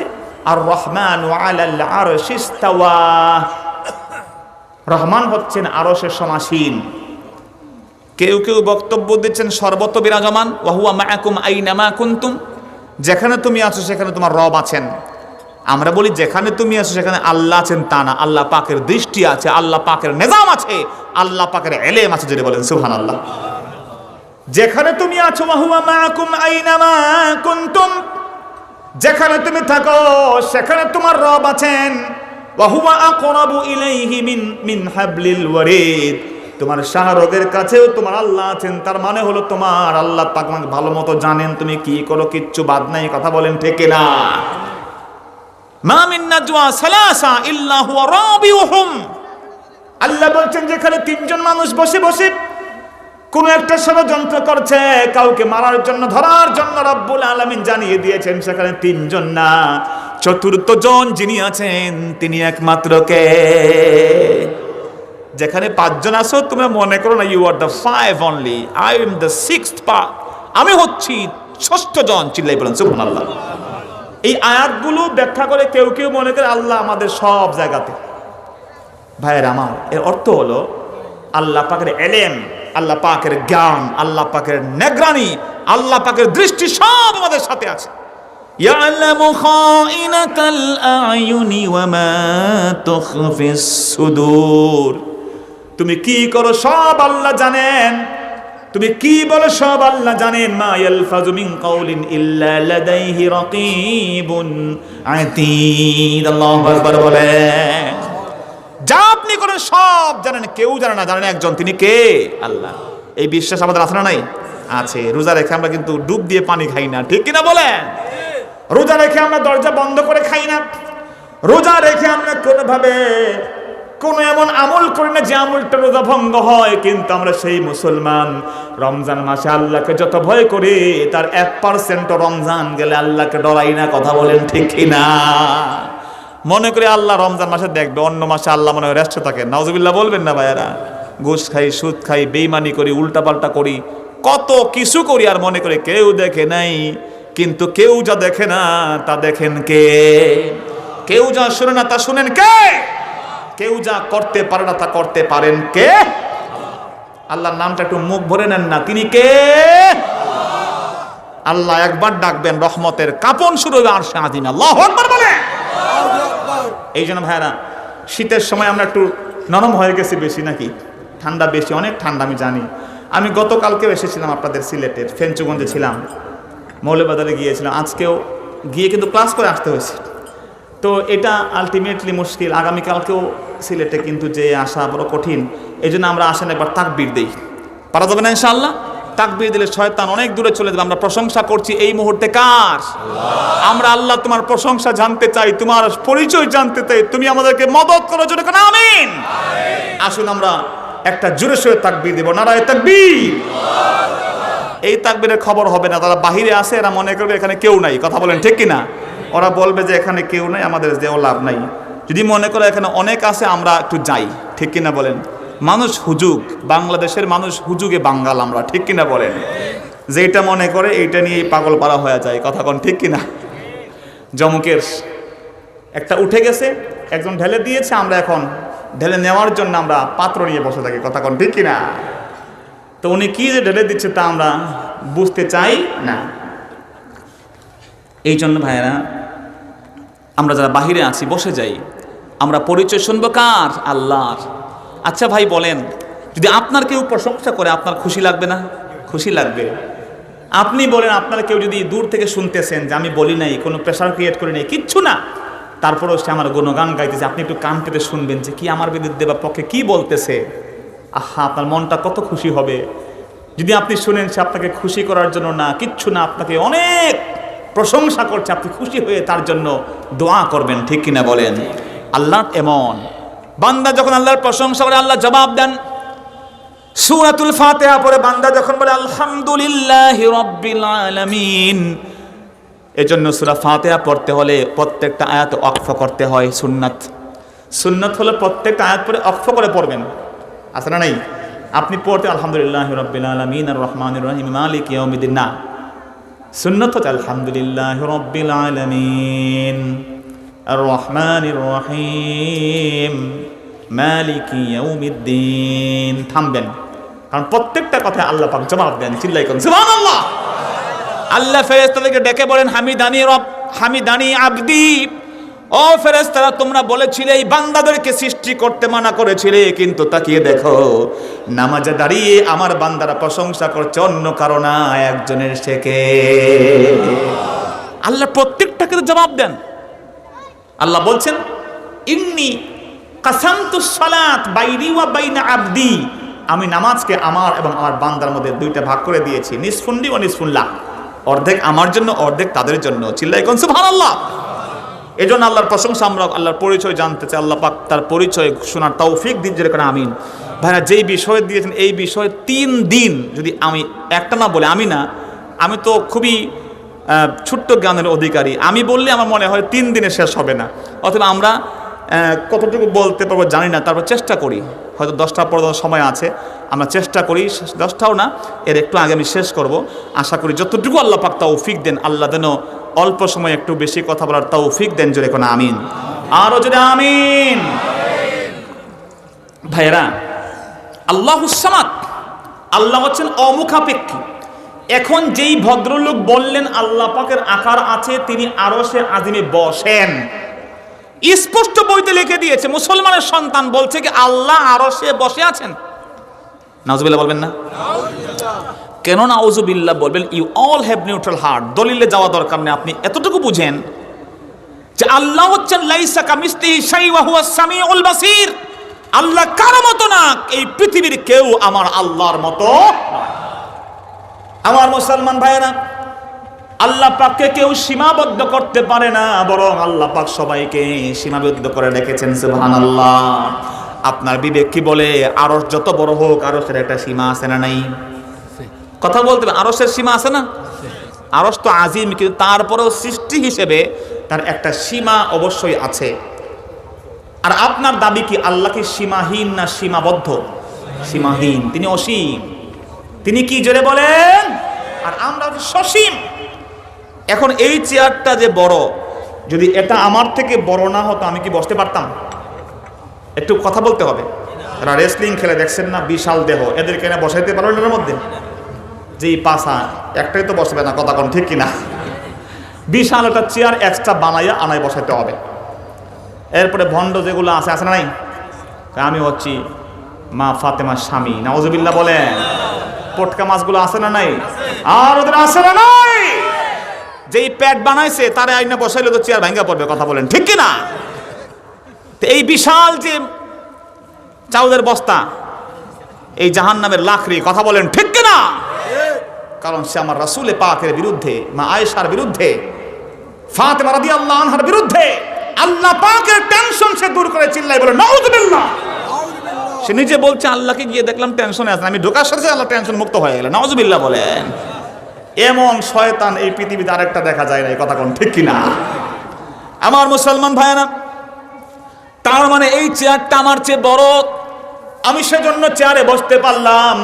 আর রহমানু আলাল আরশি ইস্তাওয়া, রহমান হচ্ছেন আরশের সমাসীন। কেউ কেউ বক্তব্য দিচ্ছেন সর্বত্র বিরাজমান, ওয়া হুয়া মাআকুম আইনামা কুনতুম, যেখানে তুমি আছো সেখানে তোমার রব আছেন। আমরা বলি যেখানে তুমি আছো সেখানে আল্লাহ আছেন, তা না, আল্লাহ পাকের দৃষ্টি আছে, আল্লাহ পাকের নিজাম আছে, আল্লাহ পাকের ইলম আছে, যদি বলেন সুবহানাল্লাহ। যেখানে তুমি আছো, ওয়া হুয়া মাআকুম আইনামা কুনতুম, যেখানে তুমি থাকো সেখানে তোমার রব আছেন। ওয়া হুয়া আকরাবু ইলাইহি মিন হাবলিল ওয়ারিদ, তোমার শাহরগের কাছেও তোমার আল্লাহ আছেন। তার মানে হলো তোমার আল্লাহ পাক তোমাকে ভালো মতো জানেন, তুমি কি করো, কিচ্ছু বাদ নাই। কথা বলেন ঠিক না? মা মিন নাজওয়া সালাসা ইল্লা হুয়া রাবিউহুম, আল্লাহ বলছেন যেখানে 3 জন মানুষ বসে বসে কোন একটা ষড়যন্ত্র করছে কাউকে মারার জন্য, ধরার জন্য, রব্বুল আলামিন জানিয়ে দিয়েছেন সেখানে 3 জন না, 4র্থ জন যিনি আছেন তিনি একমাত্র কে? যেখানে 5 জন আছো তোমরা মনে করো না, you are the 5 only, I am the 6th part, আমি হচ্ছি 6ষ্ঠ জন। চিল্লাই বলেন সুবহানাল্লাহ। এই আয়াতগুলো ব্যাখ্যা করে কেউ কেউ মনে করে আল্লাহ আমাদের সব জায়গাতে। ভাইয়ের আমার, এর অর্থ হলো আল্লাহ পাকের এলেম, আল্লাহ পাকের জ্ঞান, আল্লাহ পাকের নিগরানি, আল্লাহ পাকের দৃষ্টি সব আমাদের সাথে আছে। ইয়ালামু খাইনাতাল আয়ুনি ওয়া মা তুখফিস সুদূর। তুমি কি করো সব আল্লাহ জানেন, তুমি কি বলো সব আল্লাহ জানেন। মা ইয়ালফাযু মিন কাউলিন ইল্লা লাদাইহি রাকীবুন আতীদ। আল্লাহু আকবার বলেন। যা আপনি করেন সব জানেন, কেউ জানে না, জানেন একজন, তিনি কে? আল্লাহ। এই বিশ্বাস আমাদের আছে না নাই? আছে। রোজা রেখে আমরা কিন্তু ডুব দিয়ে পানি খাই না, ঠিক কিনা বলেন? রোজা রেখে আমরা দরজা বন্ধ করে খাই না। রোজা রেখে আমরা কোনোভাবে কোনো এমন আমল করি না যে আমলটা রোজা ভঙ্গ হয়। কিন্তু আমরা সেই মুসলমান, রমজান মাসে আল্লাহকে যত ভয় করি তার 1% রমজান গেলে আল্লাহকে ডরাই না। কথা বলেন ঠিক কিনা? মনে করি আল্লাহ রমজান মাসে দেখবে, অন্য মাসে আল্লাহ মনে হয় রেস্টে থাকে। নাউজুবিল্লাহ বলবেন না ভাইয়েরা? ঘুষ খাই, সুদ খাই, বেইমানি করি, উল্টাপাল্টা করি, কত কিছু করি, আর মনে করে কেউ দেখে নাই। কিন্তু কেউ যা দেখে না তা দেখেন কে? কেউ যা শুনে না তা শুনেন কে? কেউ যা করতে পারে না তা করতে পারেন কে? আল্লাহর নামটা একটু মুখ ভরে নেন না, তিনি কে? আল্লাহ একবার ডাকবেন, রহমতের কাঁপন শুরু হবে আরশে আজিমে। আল্লাহু আকবার বলে। এই জন্য ভাইরা, শীতের সময় আমরা একটু নরম হয়ে গেছি বেশি, নাকি? ঠান্ডা বেশি, অনেক ঠান্ডা আমি জানি। আমি গতকালকেও এসেছিলাম আপনাদের সিলেটের ফেঞ্চুগঞ্জে ছিলাম, মৌলবাজারে গিয়েছিলাম, আজকেও গিয়ে কিন্তু ক্লাস করে আসতে হয়েছে। তো এটা আলটিমেটলি মুশকিল। আগামীকালকেও সিলেটে কিন্তু যে আসা বড় কঠিন। এই জন্য আমরা আসেন একবার তাকবীর দেই। পারা যাবে না ইনশাআল্লাহ? তাকবীর দিলে শয়তান অনেক দূরে চলে যাবে। আমরা প্রশংসা করছি এই মুহূর্তে কার? আমরা আল্লাহ তোমার প্রশংসা জানতে চাই, তোমার পরিচয় জানতে চাই, তুমি আমাদেরকে মদত করো। জোরে কোন আমিন। আসুন আমরা একটা জোরে সোরে তাকবীর দেব। নারায়ে তাকবীর। এই তাকবীরের খবর হবে না, তারা বাহিরে আসে, এরা মনে করবে এখানে কেউ নাই। কথা বলেন ঠিক কিনা? ওরা বলবে যে এখানে কেউ নাই, আমাদের যেও লাভ নাই। যদি মনে করে এখানে অনেক আছে, আমরা একটু যাই, ঠিক কিনা বলেন? মানুষ হুজুগ, বাংলাদেশের মানুষ হুজুগে বাঙ্গাল আমরা, ঠিক কিনা বলেন? যেটা মনে করে এইটা নিয়েই পাগল পারা হয়ে যায়। কথা কোন ঠিক কিনা? জমুকের একটা উঠে গেছে, একজন ঢেলে দিয়েছে, আমরা এখন ঢেলে নেওয়ার জন্য আমরা পাত্র নিয়ে বসে থাকি। কথা কোন ঠিক কিনা? তো উনি কি যে ঢেলে দিচ্ছে তা আমরা বুঝতে চাই না। এই জন্য ভাইয়েরা, আমরা যারা বাহিরে আছি বসে যাই, আমরা পরিচয় শুনবো কার? আল্লাহর। আচ্ছা ভাই বলেন, যদি আপনার কেউ প্রশংসা করে আপনার খুশি লাগবে না? খুশি লাগবে। আপনি বলেন, আপনার কেউ যদি দূর থেকে শুনতেছেন যে আমি বলি নাই, কোনো প্রেশার ক্রিয়েট করি নাই, কিচ্ছু না, তারপরেও সে আমার গুণগান গাইতেছে, আপনি একটু কান পেতে শুনবেন যে কি আমার বিরুদ্ধে বা পক্ষে কি বলতেছে। আহা, আপনার মনটা কত খুশি হবে যদি আপনি শুনেন সে আপনাকে খুশি করার জন্য না, কিচ্ছু না, আপনাকে অনেক প্রশংসা করছে, আপনি খুশি হয়ে তার জন্য দোয়া করবেন, ঠিক কিনা বলেন? আল্লাহ এমন বান্দা যখন আল্লাহর প্রশংসা করে আল্লাহ জবাব দেন। সূরাতুল ফাতিহা পড়ে বান্দা যখন বলে আলহামদুলিল্লাহি রাব্বিল আলামিন, এজন্য সূরা ফাতিহা পড়তে হলে প্রত্যেকটা আয়াত ওয়াকফ করতে হয়। সুন্নাত হলো প্রত্যেকটা আয়াত পড়ে ওয়াকফ করে পড়বেন। আছে না নাই? আপনি পড়তে আলহামদুলিল্লাহি রাব্বিল আলামিন আর রহমানির রহিম মালিকি ইয়াউমিদ্দিন না। সুন্নাত হচ্ছে আলহামদুলিল্লাহি রাব্বিল আলামিন আর রহমানির রহিম মালিকি ইয়াউমিদ্দিন। থামবেন, কারণ প্রত্যেকটা কথায় আল্লাহ পাক জবাব দেন। চিল্লাই করুন সুবহানাল্লাহ। আল্লাহ ফেরেশতাদেরকে ডেকে বলেন হামিদানি রব, হামিদানি আবদি। ও ফেরেশতারা, তোমরা বলেছিলে এই বান্দাদেরকে সৃষ্টি করতে মানা করেছিলে, কিন্তু তাকিয়ে দেখো নামাজে দাঁড়িয়ে আমার বান্দারা প্রশংসা করছে অন্য কারো না, একজনের শেখে। আল্লাহ প্রত্যেকটাকে জবাব দেন। আল্লাহ বলছেন ইন্নী কাসামতুস সালাত বাইনি ওয়া বাইনা আবদি, আমি নামাজকে আমার এবং আমার বান্দার মধ্যে দুইটা ভাগ করে দিয়েছি, নিসফুন্নি ওয়া নিসফুল্লাহ, অর্ধেক আমার জন্য অর্ধেক তাদের জন্য। চিল্লাই কোন সুবহানাল্লাহ। এই জন্য আল্লাহর প্রশংসা, আমরা আল্লাহর পরিচয় জানতে চাই, আল্লাহ পাক তার পরিচয় শোনার তৌফিক দিন, যেরকম আমিন। ভাইরা, যেই বিষয় দিয়েছেন এই বিষয়ে 3 দিন যদি আমি একটা না বলে, আমি তো খুবই ছোট্ট জ্ঞানের অধিকারী, আমি বললে আমার মনে হয় 3 দিনে শেষ হবে না। অথবা আমরা কতটুকু বলতে পারবো জানি না, তারপর চেষ্টা করি, হয়তো 10টা পর্যন্ত সময় আছে, আমরা চেষ্টা করি, 10টাও না, এর একটু আগে আমি শেষ করব। আশা করি যতটুকু আল্লাহ পাক তৌফিক দেন, আল্লাহ যেন অল্প সময় একটু বেশি কথা বলার তৌফিক দেন, জোরে কোন আমিন। আরো জোরে আমিন। ভাইরা, আল্লাহুস সামাদ, আল্লাহ হচ্ছেন অমুখাপেক্ষী। এখন যেই ভদ্রলোক বললেন আল্লাহ পাকের আকার আছে, তিনি আরশে আজিমে বসেন, স্পষ্ট বইতে লিখে দিয়েছে। মুসলমানের সন্তান বলছে কি আল্লাহ আরশে বসে আছেন? নাউজুবিল্লাহ বলবেন না? কেন নাউজুবিল্লাহ বলবেন? You all have neutral heart. দলিলে যাওয়া দরকার নেই, আপনি এতটুকু বুঝেন যে আল্লাহ হচ্ছেন লাইসা কামিসলিহি শাই ওয়া হুয়াস সামিউল বাসীর। আল্লাহ কারো মতো না, এই পৃথিবীর কেউ আমার আল্লাহর মতো। আমার মুসলমান ভাইয়েরা, আল্লাহ পাককে কেউ সীমাবদ্ধ করতে পারে না, বরং আল্লাহ পাক সবাইকে সীমাবদ্ধ করে রেখেছেন। সুবহানাল্লাহ। আপনার বিবেক কি বলে? আরশ যত বড় হোক, আরশের একটা সীমা আছে না নাই? কথা বলতে হবে, আরশের সীমা আছে না? আরশ তো আজিম, কিন্তু তারপরেও সৃষ্টি হিসেবে তার একটা সীমা অবশ্যই আছে। আর আপনার দাবি কি আল্লাহ কি সীমাহীন না সীমাবদ্ধ? সীমাহীন, তিনি অসীম। তিনি কি জোরে বলেন? আর আমরা সসীম। এখন এই চেয়ারটা যে বড়, যদি এটা আমার থেকে বড় না হতো আমি কি বসতে পারতাম? একটু কথা বলতে হবে। এরা রেসলিং খেলে দেখছেন না, বিশাল দেহ, এদেরকে না বসাইতে পারো এর মধ্যে? যেই পাশা একটাই তো বসবে না, কথা কোন ঠিক কিনা? বিশাল একটা চেয়ার এক্সট্রা বানাইয়া আনায় বসাইতে হবে। এরপরে ভণ্ড যেগুলো আছে, আছে না নাই? আমি হচ্ছি মা ফাতেমার স্বামী, নাউজুবিল্লাহ বলেন। পটকা মাছগুলো আছে না নাই? আর ওদের আছে না নাই? যেই প্যাট বানাইছে তারে আইনা বসাইলে তো চেয়ার ভাঙ্গা পড়বে, কথা বলেন ঠিক কিনা? এই বিশাল যে চাউলের বস্তা, এই জাহান্নামের লাকড়ি, কথা বলেন ঠিক কিনা? কারণ সে আমার রাসূলে পাকের বিরুদ্ধে, মা আয়েশার বিরুদ্ধে, ফাতেমা রাদিয়াল্লাহু আনহার বিরুদ্ধে আল্লাহ পাকের টেনশন সে দূর করে চিল্লাই বলে নাউজুবিল্লাহ। সে নিজে বলছে আল্লাহকে গিয়ে দেখলাম টেনশনে আছেন, আমি ঢোকার সাথে আল্লাহ টেনশন মুক্ত হয়ে গেলেন, নাউজুবিল্লাহ বলেন। এমন শয়তান এই পৃথিবীতে আরেকটা দেখা যায় না, এই কথা কোন ঠিক কিনা? আমার মুসলমান ভাইয়েরা, তার মানে এই চেয়ারটা আমার চেয়ে বড়, আমি সেজন্য চেয়ারে বসতে পারলাম।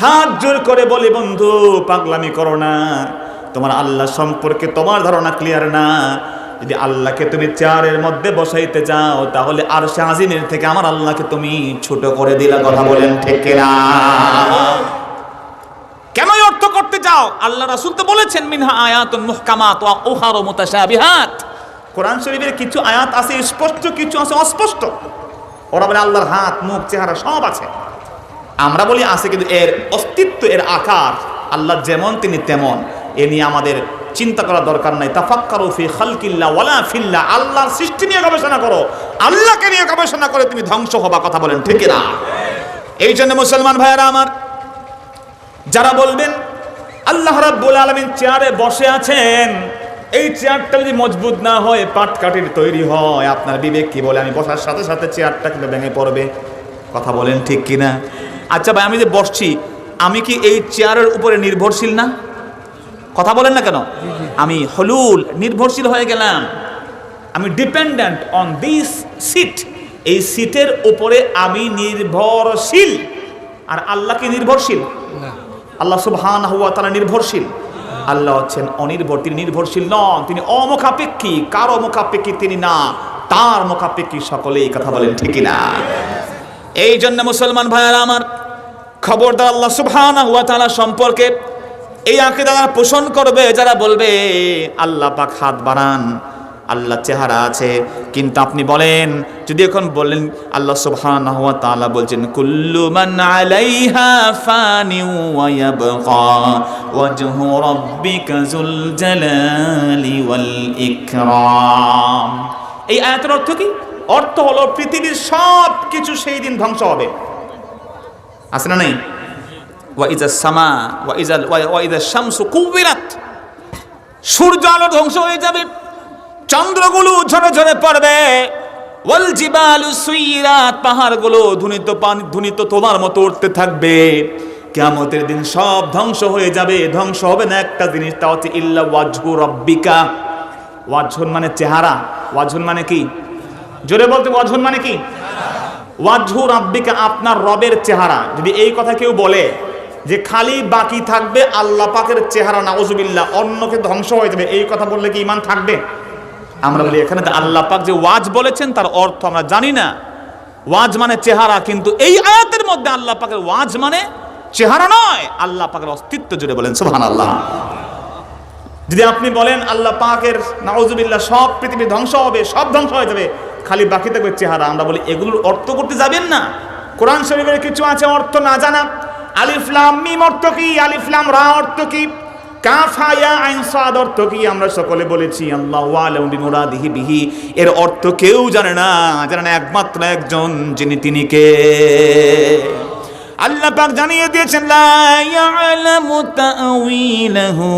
হাত জোর করে বলি বন্ধু, পাগলামি করো না, তোমার আল্লাহ সম্পর্কে তোমার ধারণা ক্লিয়ার না। যদি আল্লাহকে তুমি চেয়ারের মধ্যে বসাইতে যাও, তাহলে আরশে আজিমের থেকে আমার আল্লাহকে তুমি ছোট করে দিলা, কথা বলেন ঠিক কিনা? কেন অর্থ করতে যাও? আল্লাহ রাসূল তো বলেছেন মিনহা আয়াতুন মুহকামাত ওয়া উখারু মুতাশাবিহাত। কোরআন শরীফের কিছু আয়াত আছে স্পষ্ট, কিছু আছে অস্পষ্ট। ওরা বলে আল্লাহর হাত, মুখ, চেহারা সব আছে। আমরা বলি আছে, কিন্তু এর অস্তিত্ব, এর আকার, আল্লাহ যেমন তিনি তেমন, এ নিয়ে আমাদের চিন্তা করার দরকার নাই। তাফাক্কারু ফি খালকিল্লাহ ওয়ালা ফিল্লাহ। আল্লাহর সৃষ্টি নিয়ে গবেষণা করো, আল্লাহকে নিয়ে গবেষণা করে তুমি ধ্বংস হবা, কথা বলেন ঠিক না? এই জন্য মুসলমান ভাইয়েরা আমার, যারা বলবেন আল্লাহ রাব্বুল আলামিন চেয়ারে বসে আছেন, এই চেয়ারটা যদি মজবুত না হয়, পাটকাঠির তৈরি হয়, আপনার বিবেক কি বলে? আমি বসার সাথে সাথে চেয়ারটা কিন্তু ভেঙে পড়বে, কথা বলেন ঠিক কিনা? আচ্ছা ভাই, আমি যে বসছি, আমি কি এই চেয়ারের উপরে নির্ভরশীল না? কথা বলেন না কেন? আমি হলুল, নির্ভরশীল হয়ে গেলাম, আমি ডিপেন্ডেন্ট অন দিস সিট। এই সিটের উপরে আমি নির্ভরশীল। আর আল্লাহ কি নির্ভরশীল? আল্লাহ সুবহানাহু ওয়া তাআলা নির্ভরশীল। আল্লাহ হচ্ছেন অনির্ভর, তিনি নির্ভরশীল নন, তিনি অমুখাপেক্ষী, কারো মুখাপেক্ষী তিনি না, তার মুখাপেক্ষী সকলেই, কথা বলেন ঠিক না? এই জন্য মুসলমান ভাইয়ারা আমার, খবরদার আল্লাহ সুবহানাহু ওয়া তাআলা সম্পর্কে এই আকীদা পোষণ করবে যারা বলবে আল্লাহ পাক হাত বাড়ান, আল্লাহ চেহারা আছে। কিন্তু আপনি বলেন, যদি এখন বলেন আল্লাহ সুবহানাহু ওয়া তাআলা বলছেন কুল্লু মান আলাইহা ফানি ওয়া ইয়াবকা ওয়াজহু রাব্বিকা যুল জালালি ওয়াল ইকরাম। এই আয়াতের অর্থ কি? অর্থ হলো পৃথিবীর সব কিছু সেই দিন ধ্বংস হবে, আছে না নাই? ওয়া ইযাস সামা ওয়া ইযাস শামসু কুবিরাত, সূর্য আলো ধ্বংস হয়ে যাবে, চন্দ্রগুলো ঝরে ঝরে পড়বে, ওয়াল জিবালু সুইরাত, পাহাড়গুলো ধুনিত তোমার মতো উঠতে থাকবে। কিয়ামতের দিন সব ধ্বংস হয়ে যাবে, ধ্বংস হবে না একটা জিনিস, তা হচ্ছে ইল্লা ওয়াজহু রাব্বিকা। ওয়াজহুন মানে চেহারা, ওয়াজহুন মানে কি? জোরে বলতে, ওয়াজহুন মানে কি? ওয়াজহু রাব্বিকা, আপনার রবের চেহারা। যদি এই কথা কেউ বলে, যে খালি বাকি থাকবে আল্লাহ পাকের চেহারা, নাউজুবিল্লাহ, অন্যকে ধ্বংস হয়ে যাবে, এই কথা বললে কি ঈমান থাকবে? আমরা বলি এখানে আল্লাহ পাক যে ওয়াজ বলেছেন তার অর্থ আমরা জানি না। ওয়াজ মানে চেহারা, কিন্তু এই আয়াতের মধ্যে আল্লাহ পাকের ওয়াজ মানে চেহারা নয়, আল্লাহ পাকের অস্তিত্ব জুড়ে বলেন সুবহানাল্লাহ। যদি আপনি বলেন আল্লাহ পাকের নাউজুবিল্লাহ সব পৃথিবী ধ্বংস হবে, সব ধ্বংস হয়ে যাবে, খালি বাকি থাকবে চেহারা, আমরা বলি এগুলোর অর্থ করতে যাবেন না। কোরআন শরীফের কিছু আছে অর্থ না জানা। আলিফ লাম মিম অর্থ কি, আলিফ লাম রা অর্থ কি, কাফ হা ইয়া আইন সাদ অর্থ কি, আমরা সকলে বলেছি আল্লাহু আ'লামু বিমুরাদিহি বিহি, এর অর্থ কেউ জানে না, জানে না একমাত্র একজন, যিনি তিনি কে। আল্লাহ পাক জানিয়ে দিয়েছেন লা ইয়ালামু তা'ওয়িলাহু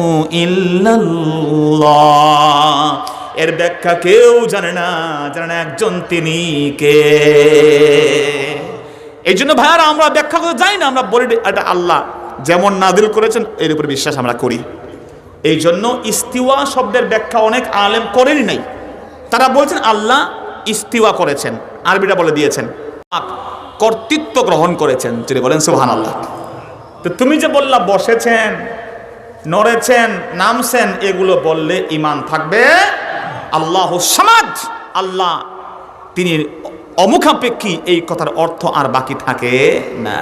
ইল্লাল্লাহ, এর ব্যাখ্যা কেউ জানে না, জানে না একজন তিনি কে। এই জন্য ভাইয়ারা আমরা ব্যাখ্যা করতে যাই না, আমরা বলি এটা আল্লাহ যেমন নাযিল করেছেন এর উপর বিশ্বাস আমরা করি। এই জন্য ইস্তিওয়া শব্দের ব্যাখ্যা অনেক আলেম করেনই নাই, তারা বলছেন আল্লাহ ইস্তিওয়া করেছেন, আরবিটা বলে দিয়েছেন কর্তৃত্ব গ্রহণ করেছেন, যদি বলেন সুবহানাল্লাহ। তো তুমি যে বললা বসেছেন, নড়েছেন, নামছেন, এগুলো বললে ঈমান থাকবে? আল্লাহু সামাদ, আল্লাহ তিনি অমুখাপেক্ষী, এই কথার অর্থ আর বাকি থাকে না।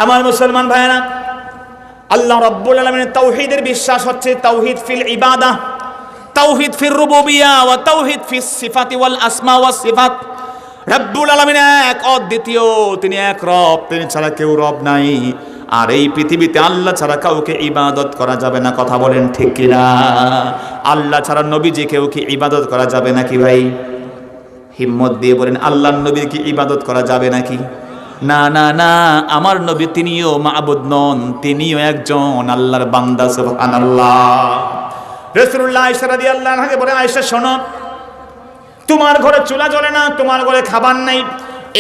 আমার মুসলমান ভাইরা, আল্লাহ রাব্বুল আলামিনের তাওহীদের বিশ্বাস হচ্ছে তাওহীদ ফিল ইবাদাহ, তাওহীদ ফির রুবুবিয়্যাহ ওয়া তাওহীদ ফিস সিফাতি ওয়াল আসমা ওয়াস সিফাত। রব্বুল আলামিন এক, অদ্বিতীয়, তিনি এক রব, তিনি ছাড়া কেউ রব নাই। আর এই পৃথিবীতে আল্লাহ ছাড়া কাউকে ইবাদত করা যাবে না, কথা বলেন ঠিক কিনা? আল্লাহ ছাড়া নবীজিকেও কি ইবাদত করা যাবে নাকি ভাই? হিম্মত দিয়ে বলেন আল্লাহর নবীর কি ইবাদত করা যাবে নাকি? না না না, আমার নবী তিনিও মাবুদ নন, তিনিও একজন আল্লাহর বান্দা, সুবহানাল্লাহ। রাসূলুল্লাহ আয়েশা রাদিয়াল্লাহু আনহাকে বলে, আয়েশা শোনো, তোমার ঘরে চুলা জ্বলে না, তোমার ঘরে খাবার নাই,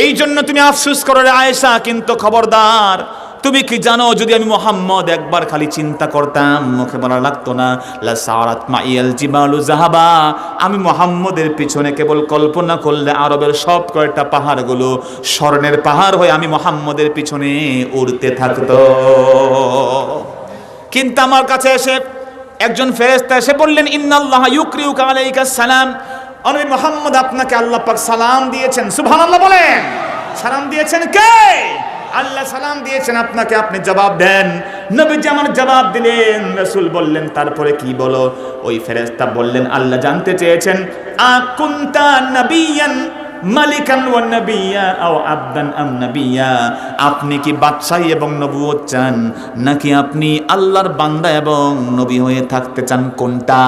এই জন্য তুমি আফসোস করো রে আয়েশা, কিন্তু খবরদার, তুমি কি জানো যদি আমি মুহাম্মদ একবার খালি চিন্তা করতাম, মুখে বলা লাগতো না, লা সারাত মাইয়াল জিবালু যাহাবা, আমি মুহাম্মদের পিছনে কেবল কল্পনা করলে আরবের সব কয়টা পাহাড়গুলো স্বর্ণের পাহাড় হয়ে আমি মুহাম্মদের পিছনে উড়তে থাকতো। কিন্তু আমার কাছে এসে একজন ফেরেশতা এসে বললেন, ইন্নাল্লাহা ইউকরিউকা আলাইকাস সালাম, নবী মুহাম্মদ আপনাকে আল্লাহ পাক সালাম দিয়েছেন। সুবহানাল্লাহ বলেন। সালাম দিয়েছেন কে? আল্লাহ সালাম দিয়েছেন আপনাকে, আপনি জবাব দেন। নবীজি আমার জবাব দিলেন, রাসূল বললেন তারপরে কি বলো? ওই ফেরেশতা বললেন, আল্লাহ জানতে চেয়েছেন আকুনতা নাবিয়ান মালিকান ওয়া নাবিয়্যা আও আবদান আম নাবিয়্যা, আপনি কি বাদশাহী এবং নবুয়ত চান, নাকি আপনি আল্লাহর বান্দা এবং নবী হয়ে থাকতে চান? কোনটা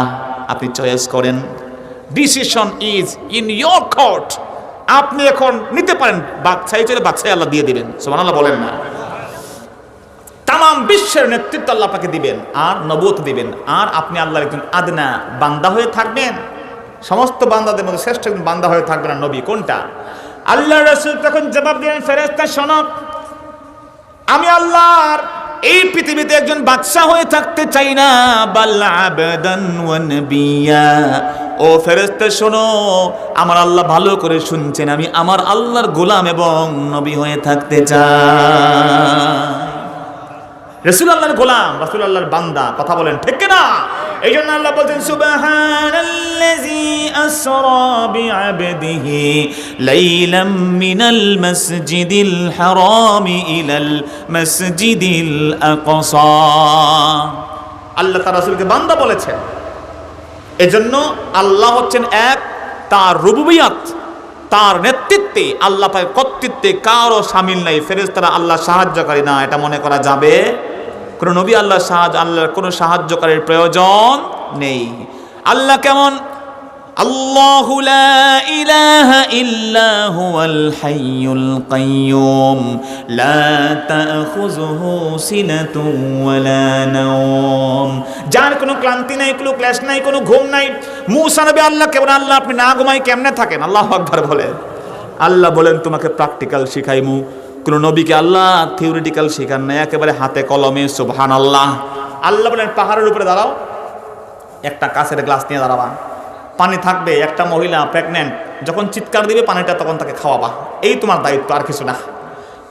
আপনি চয়েস করেন। Decision is in your court. আপনি এখন নিতে পারেন, বাদশাহী চলে বাদশাহী আল্লাহ দিয়ে দিবেন, সুবহানাল্লাহ বলেন না। তামাম বিশ্বের নেতৃত্ব আল্লাহ পাকে দিবেন, আর নবুয়ত দিবেন, আর আপনি আল্লাহর একজন আদনা বান্দা হয়ে থাকবেন। সমস্ত বান্দাদের মধ্যে শ্রেষ্ঠ একজন বান্দা হয়ে থাকবেন, আর নবী কোনটা? আল্লাহর রাসূল তখন জবাব দিলেন, ফেরেশতা শোনো, আমি আল্লাহর এই পৃথিবীতে একজন বাদশা হয়ে থাকতে চাই না, বাল আবদান ওয়া নাবিয়্যা। ও ফেরেশতা শোনো, আমার আল্লাহ ভালো করে শুনছেন, আমি আমার আল্লাহর গোলাম এবং নবী হয়ে থাকতে চাই। রাসূল আল্লাহর গোলাম, রাসূল আল্লাহর বান্দা, কথা বলেন ঠিক কিনা? এই জন্য আল্লাহ বলছেন, সুবহানাল্লাযী আসরা বিআবদিহি লাইলাম মিনাল মাসজিদিল হারামি ইলাল মাসজিদিল আকসা। আল্লাহ তার রাসূলকে বান্দা বলেছেন। এজন্য আল্লাহ হচ্ছেন এক, তার রুবুবিয়ত, তার নেতৃত্বে, আল্লাহ তার কর্তৃত্বে কারো শামিল নাই। ফেরেশতারা আল্লাহ সাহায্যকারী না, এটা মনে করা যাবে? কোন নবী আল্লাহর কোনো সাহায্যকারীর প্রয়োজন নেই। আল্লাহ কেমন? আল্লাহু লা ইলাহা ইল্লা হুয়াল হাইয়ুল কাইয়্যুম লা তাখুযুহু সিনাতুন ওয়ালা নাওম, যার কোনো ক্লান্তি নাই, কোনো ক্লেশ নাই, কোনো ঘুম নাই। মূসা নবী আল্লাহ কেমন? আল্লাহ আপনি না ঘুমাই কেমনে থাকেন? আল্লাহু আকবার বলে। আল্লাহ বলেন তোমাকে প্র্যাকটিক্যাল শিখাইমু। কোন নবীকে আল্লাহ থিওরিটিক্যাল শেখান না, একেবারে হাতে কলমে। সুবহানাল্লাহ। আল্লাহ বলেন পাহাড়ের উপরে দাঁড়াও, একটা কাঁচের গ্লাস নিয়ে দাঁড়াবা, পানি থাকবে, একটা মহিলা প্রেগনেন্ট যখন চিৎকার দিবে পানিটা তখন তাকে খাওয়াবা, এই তোমার দায়িত্ব, আর কিছু না।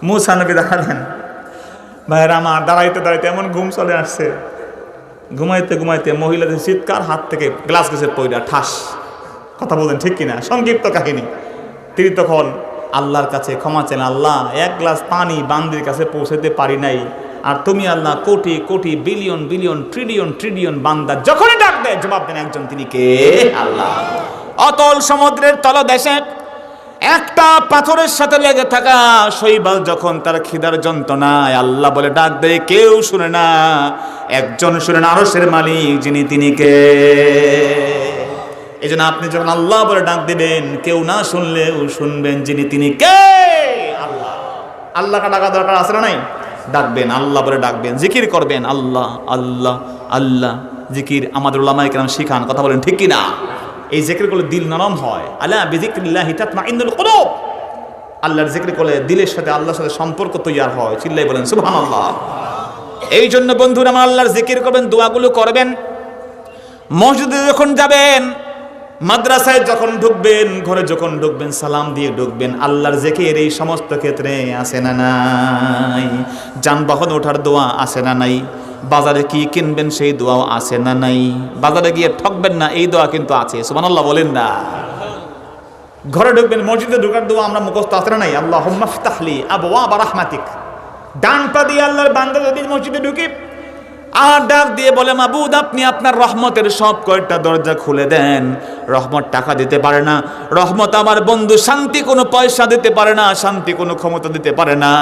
মূসা নবী দেখালেন, ভাইয়ের আমার দাঁড়াইতে দাঁড়াইতে এমন ঘুম চলে আসছে, ঘুমাইতে ঘুমাইতে মহিলাদের চিৎকার, হাত থেকে গ্লাস গ্লাসের পয়লা ঠাস। কথা বলতেন ঠিক কিনা? সংক্ষিপ্ত কাহিনী। তিনি তখন আল্লাহর কাছে ক্ষমা চাইলেন, আল্লাহ এক গ্লাস পানি বান্দির কাছে পৌঁছাতে পারি নাই, আর তুমি আল্লাহ crore crore billion billion trillion trillion বান্দা যখনই ডাক দেয় জবাব দেন একজন, তিনি কে? আল্লাহ। অতল সমুদ্রের তলদেশে একটা পাথরের সাথে লেগে থাকা শৈবাল যখন তার খিদার যন্ত্রণায় আল্লাহ বলে ডাক দেয়, কেউ শুনে না, একজন শুনেন, আরশের মালিক যিনি, তিনি কে? এই জন্য আপনি যখন আল্লাহ বলে ডাক দিবেন, কেউ না শুনলেও শুনবেন যিনি, তিনি কে? আল্লাহ। আল্লাহকে ডাকা দরকার আছে না নাই? ডাকবেন, আল্লাহ বলে ডাকবেন, জিকির করবেন, আল্লাহ আল্লাহ আল্লাহ। জিকির আমাদের উলামায়ে কেরাম শিখান, কথা বলেন ঠিক কিনা? এই জিকির করলে দিল নরম হয়। আলা বিযিকরিল্লাহি তাতমাইন্নুল কুলুব। আল্লাহর জিকির করলে দিলের সাথে আল্লাহর সাথে সম্পর্ক তৈরি হয়। চিল্লাই বলেন সুবহানাল্লাহ। এই জন্য বন্ধুরা আমার আল্লাহর জিকির করবেন, দোয়াগুলো করবেন। মসজিদে যখন যাবেন, মাদ্রাসায় যখন ঢুকবেন, ঘরে যখন ঢুকবেন, সালাম দিয়ে ঢুকবেন। আল্লাহর জিকির এই সমস্ত ক্ষেত্রে আছে না নাই? যানবাহন ওঠার দোয়া আছে না নাই? বাজারে কি কিনবেন সেই দোয়াও আছে না নাই? বাজারে গিয়ে ঠকবেন না এই দোয়া কিন্তু আছে। সুবহানাল্লাহ বলেন না? ঘরে ঢুকবেন, মসজিদে ঢোকার দোয়া আমরা মুখস্থ আছে না নাই? আল্লাহুম্মা ফতাহলি আবওয়াব রাহমাতিক। ডান পা দিয়ে আল্লাহর বান্দা যদি মসজিদে ঢুকে আর ডাক দিয়ে বলে, মাবুদ আপনি আপনার রহমতের সব কয়টা দরজা খুলে দেন। রহমত টাকা দিতে পারে না, রহমত আমার বন্ধু, শান্তি কোনো পয়সা দিতে পারে না, শান্তি কোনো ক্ষমতা দিতে পারে না,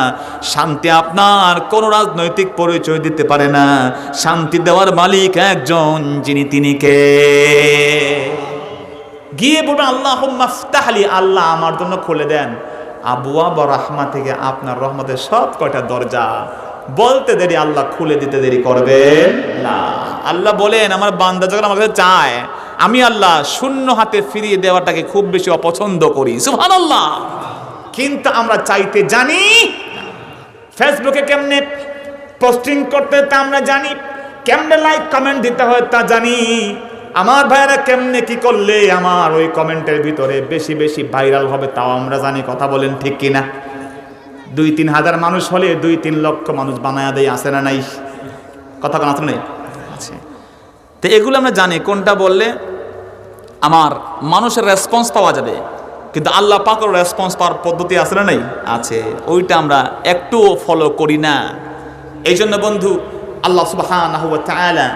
শান্তি আপনার কোনো রাজনৈতিক পরিচয় দিতে পারে না। শান্তি দেওয়ার মালিক একজন, যিনি, তিনি কে? গিয়ে বলবেন আল্লাহুম্মা ফতাহলি, আল্লাহ আমার জন্য খুলে দেন আবওয়াব রাহমাত থেকে আপনার রহমতের সব কয়টা দরজা। বলতে দেরি, আল্লাহ খুলে দিতে দেরি করবেন না। আল্লাহ বলেন, আমার বান্দা যখন আমার কাছে চায়, আমি আল্লাহ শূন্য হাতে ফিরিয়ে দেওয়াটাকে খুব বেশি অপছন্দ করি। সুবহানাল্লাহ। কিন্তু আমরা চাইতে জানি, ফেসবুকে কেমনে পোস্টিং করতে তা আমরা জানি, কেমনে লাইক কমেন্ট দিতে হয় তা জানি। আমার ভাইয়েরা কেমনে কি করলে আমার ওই কমেন্টের ভিতরে বেশি বেশি ভাইরাল হবে তাও আমরা জানি। কথা বলেন ঠিক কিনা? 2-3 হাজার মানুষ হলে 2-3 লক্ষ মানুষ বানায়া দেয়, আছে না নাই? কথা কোন আছে নাই? আছে। তো এগুলো আমরা জানি, কোনটা বললে আমার মানুষের রেসপন্স পাওয়া যাবে, কিন্তু আল্লাহ পাকের রেসপন্স পাওয়ার পদ্ধতি আছে না নাই? আছে। ওইটা আমরা একটুও ফলো করি না। এই জন্য বন্ধু, আল্লাহ সুবহানাহু ওয়া তাআলা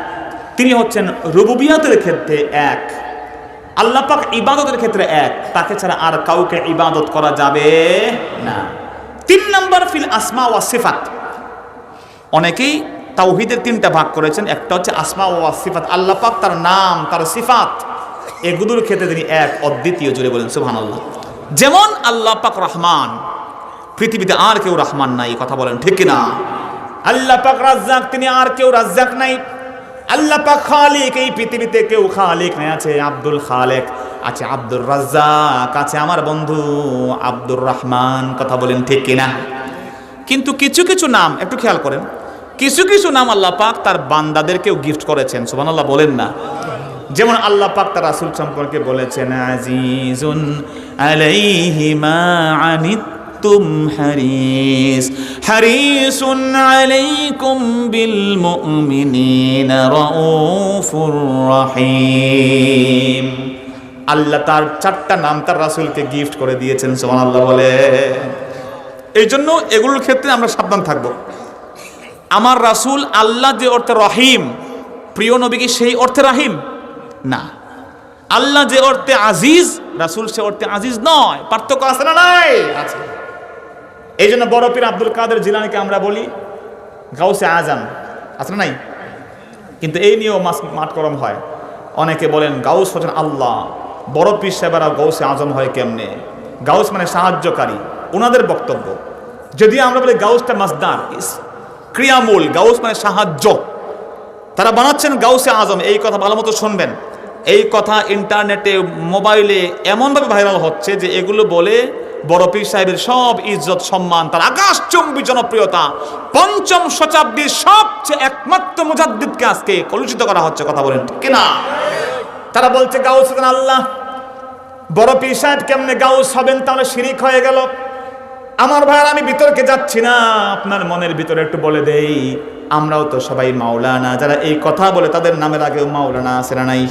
তিনি হচ্ছেন রুবুবিয়াতের ক্ষেত্রে এক, আল্লাহ পাক ইবাদতের ক্ষেত্রে এক, তাকে ছাড়া আর কাউকে ইবাদত করা যাবে না। 3 নম্বর ফিল আসমা ওয়া সিফাত। অনেকেই তাওহীদের 3টা ভাগ করেছেন। একটা হচ্ছে আসমা ওয়া সিফাত, আল্লাহ পাক তার নাম, তার সিফাত, এগুলোর ক্ষেত্রে তিনি এক, অদ্বিতীয়। জুড়ে বলেন সুবহানাল্লাহ। যেমন আল্লাহ পাক রহমান, পৃথিবীতে আর কেউ রহমান নাই। কথা বলেন ঠিক কিনা? আল্লাহ পাক রাজ্জাক, তিনি আর কেউ রাজ্জাক নাই। আল্লাহ পাক খালিক, এই পৃথিবীতে কেউ খালিক নাই। আছে আব্দুল খালেক, আছে আব্দুর রাজ্জাক, আছে আমার বন্ধু আব্দুর রহমান। কথা বলেন ঠিক কিনা? কিন্তু কিছু কিছু নাম একটু খেয়াল করেন, কিছু কিছু নাম আল্লাহ পাক তার বান্দাদেরকেও গিফট করেছেন। সুবহানাল্লাহ বলেন না? যেমন আল্লাহ পাক তার রাসূল সম্পর্কে বলেছেন, আজিজুন আলাইহি মা আনিতুম হারিস হারিসুন আলাইকুম বিল মুমিনিনা রাউফুর রহিম। আল্লাহ তার 4টা নাম তার রাসূলকে গিফট করে দিয়েছেন। সুবহানাল্লাহ বলে। এই জন্য এগুলোর ক্ষেত্রে আমরা সাবধান থাকব। আমার রাসূল আল্লাহ যে অর্থে রহিম, প্রিয় নবী কি সেই অর্থে রহিম না। আল্লাহ যে অর্থে আজিজ, রাসূল সে অর্থে আজিজ নয়। পার্থক্য আছে না নাই? আছে। এই জন্য বড় পীর আব্দুল কাদের জিলানীকে আমরা বলি গাউসে আজম, আছে না নাই? কিন্তু এই নিয়েও মাঠ গরম হয়। অনেকে বলেন গাউস হচ্ছেন আল্লাহ, বড় পীর সাহেবেরা গাউসে আজম হয় কেমনে? গাউস মানে সাহায্যকারী, ওনাদের বক্তব্য। যদি আমরা বলি গাউসটা মাসদার, ক্রিয়ামূল, গাউস মানে সাহায্য, তারা বানাচ্ছেন গাউসে আজম। এই কথা ভালো মতো শুনবেন। এই কথা ইন্টারনেটে, মোবাইলে এমনভাবে ভাইরাল হচ্ছে যে এগুলো বলে বড় পীর সাহেবের সব ইজ্জত সম্মান, তার আকাশচুম্বী জনপ্রিয়তা, 5ম শতাব্দীর সবচেয়ে একমাত্র মুজাদ্দিদকে আজকে কলুষিত করা হচ্ছে। কথা বলেন ঠিক কিনা? তারা বলছে গাউস হচ্ছেন আল্লাহ। বড় পীর সাহেব কেমনে গাউস হবেন? তাহলে শিরিক হয়ে গেল। আমার ভাই, আমি বিতর্কে যাচ্ছি না, আপনার মনের ভিতরে একটু বলে দেই, আমরাও তো সবাই মাওলানা। যারা এই কথা বলে তাদের নামের আগেও মাওলানা আছে না নাই?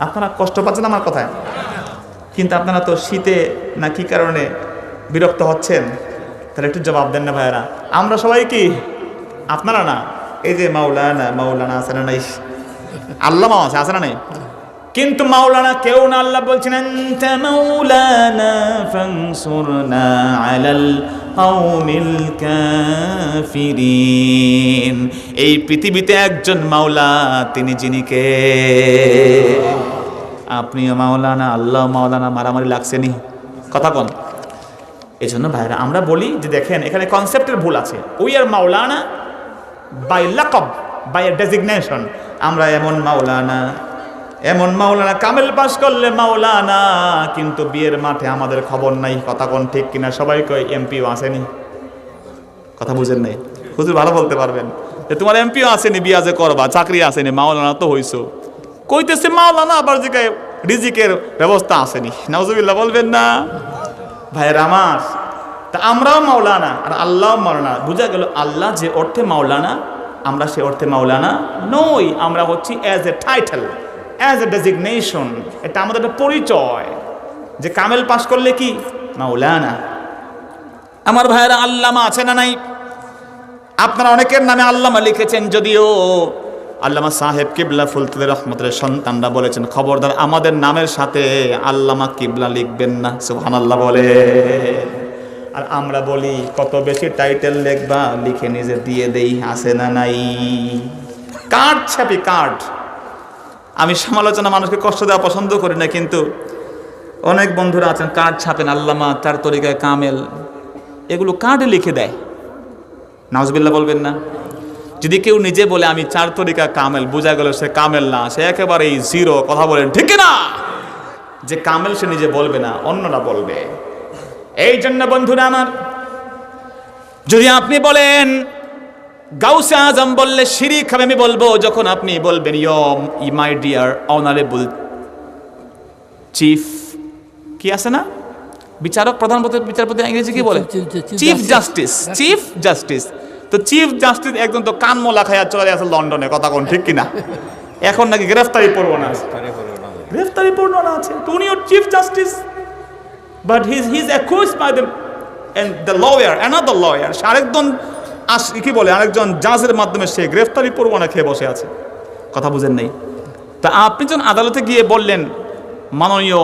আপনারা কষ্ট পাচ্ছেন আমার কথায়? কিন্তু আপনারা তো শীতে না কি কারণে বিরক্ত হচ্ছেন? তাহলে একটু জবাব দেন না ভাইয়েরা। আমরা সবাই কি? আপনারা না, এই যে মাওলানা, মাওলানা আছে না নাই? আল্লামা আছে না নাই? কিন্তু মাওলানা কেউ না। আল্লাহ বলছেন আনতা মাওলানা ফানসুরনা আলাল কওমিল কাফিরিন। এই পৃথিবীতে একজন মাওলা, তিনি যিনি কে? আপনিও মাওলানা, আল্লাহ মাওলানা, মারামারি লাগছেনি? কথা কোন? এই জন্য ভাইরা আমরা বলি যে দেখেন, এখানে কনসেপ্টের ভুল আছে। উই আর মাওলানা বাই লাকব, বাই এ ডেজিগনেশন। আমরা এমন মাওলানা, এমন মাওলানা, কামেল পাস করলে মাওলানা, কিন্তু বিয়ের মাঠে আমাদের খবর নাই। কথা কোন ঠিক কিনা? সবাই কয় এমপিও আসেনি। কথা বুঝেন নাই? হুজুর ভালো বলতে পারবেন যে তোমার এমপিও আসেনি, বিয়া যে করবা, চাকরি আসেনি, মাওলানা তো হইছো। কইতেছে মাওলানা, আবার যে রিজিকের ব্যবস্থা আসেনি। নাউজুবিল্লাহ বলবেন না ভাইয়ের আমার? তা আমরাও মাওলানা আর আল্লাহ মাওলানা। বুঝা গেল আল্লাহ যে অর্থে মাওলানা, আমরা সে অর্থে মাওলানা নই। আমরা হচ্ছি as a title, as a designation. এটা আমাদের একটা পরিচয় যে কামেল পাস করলে কি মাওলানা। আমার ভাইয়েরা, আল্লামা আছে না নাই? আপনারা অনেকের নামে আল্লামা লিখেছেন, যদিও আল্লামা সাহেব কিবলা ফুলতুদের রহমতের সন্তানরা বলেছেন খবরদার আমাদের নামের সাথে আল্লামা কিবলা লিখবেন না। সুবহানাল্লাহ বলে। আর আমরা বলি কত বেশি টাইটেল লিখবা, লিখে নিজে দিয়ে দেই। আছে না নাই? কার্ড ছাপি, কার্ড। আমি সমালোচনা, মানুষকে কষ্ট দেওয়া পছন্দ করি না, কিন্তু অনেক বন্ধুরা আছেন কার্ড ছাপেন, আল্লামা, তার তরিকায় কামেল, এগুলো কার্ডে লিখে দেয়। নাউজুবিল্লাহ বলবেন না? যদি কেউ নিজে বলে আমি 4 তরিকা কামেল, বোঝা গেল সে কামেল না, সে একেবারেই জিরো। কথা বলেন ঠিক না? যে কামেল সে নিজে বলবে না, অন্যরা বলবে। এই জন্য বন্ধুরা আমার, যদি আপনি বলেন গাউসে আজম বললে শিরিক হবে, আমি বলবো যখন আপনি বলবেন মাই ডিয়ার অনারেবল চিফ, কি আছে না বিচারক, প্রধানমন্ত্রী, বিচারপতি ইংরেজি কি বলে? Chief justice. Chief justice. তো চিফ জাস্টিস একজন তো কানমোলা খাইয়া চলে আছে লন্ডনে। কথা কোন ঠিক কিনা? এখন নাকি গ্রেফতারি পরোয়ানা আছে, গ্রেফতারি পরোয়ানা আছে। তো উনিও chief justice, but he is accused by the lawyer, another lawyer. সে আরেকজন কি বলে, আরেকজন জাজের মাধ্যমে সে গ্রেফতারি পরোয়ানা খেয়ে বসে আছে। কথা বুঝেন নাই? তা আপনি যখন আদালতে গিয়ে বললেন মাননীয়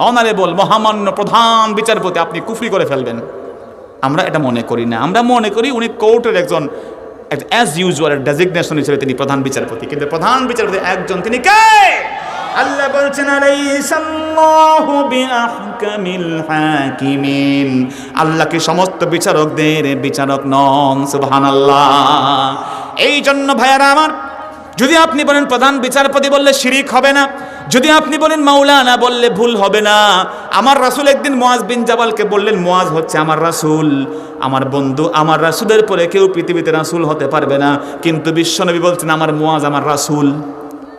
অনারেবল মহামান্য প্রধান বিচারপতি, আপনি কুফরি করে ফেলবেন। আমরা এটা মনে করি না। আমরা মনে করি উনি কোর্টের একজন, অ্যাজ ইউজুয়াল ডেজিগনেশন হিসেবে তিনি প্রধান বিচারপতি। কিন্তু প্রধান বিচারপতি একজন, তিনি কে? আল্লাহ বলছেন আলাইহিসসাল্লাহু বিআহকামিল হাকিমিন। আল্লাহ কি সমস্ত বিচারকদের বিচারক নন? সুবহানাল্লাহ। এই জন্য ভাইয়ারা আমার, যদি আপনি বলেন প্রধান বিচারপতি বললে শিরিক হবে না, যদি আপনি বলেন মাওলানা বললে ভুল হবে না। আমার রাসূল একদিন মুআজ বিন জাবালকে বললেন, মুআজ হচ্ছে আমার রাসূল, আমার বন্ধু, আমার রাসূলের পরে কেউ পৃথিবীতে রাসূল হতে পারবে না। কিন্তু বিশ্বনবী বলছেন আমার মুআজ আমার রাসূল।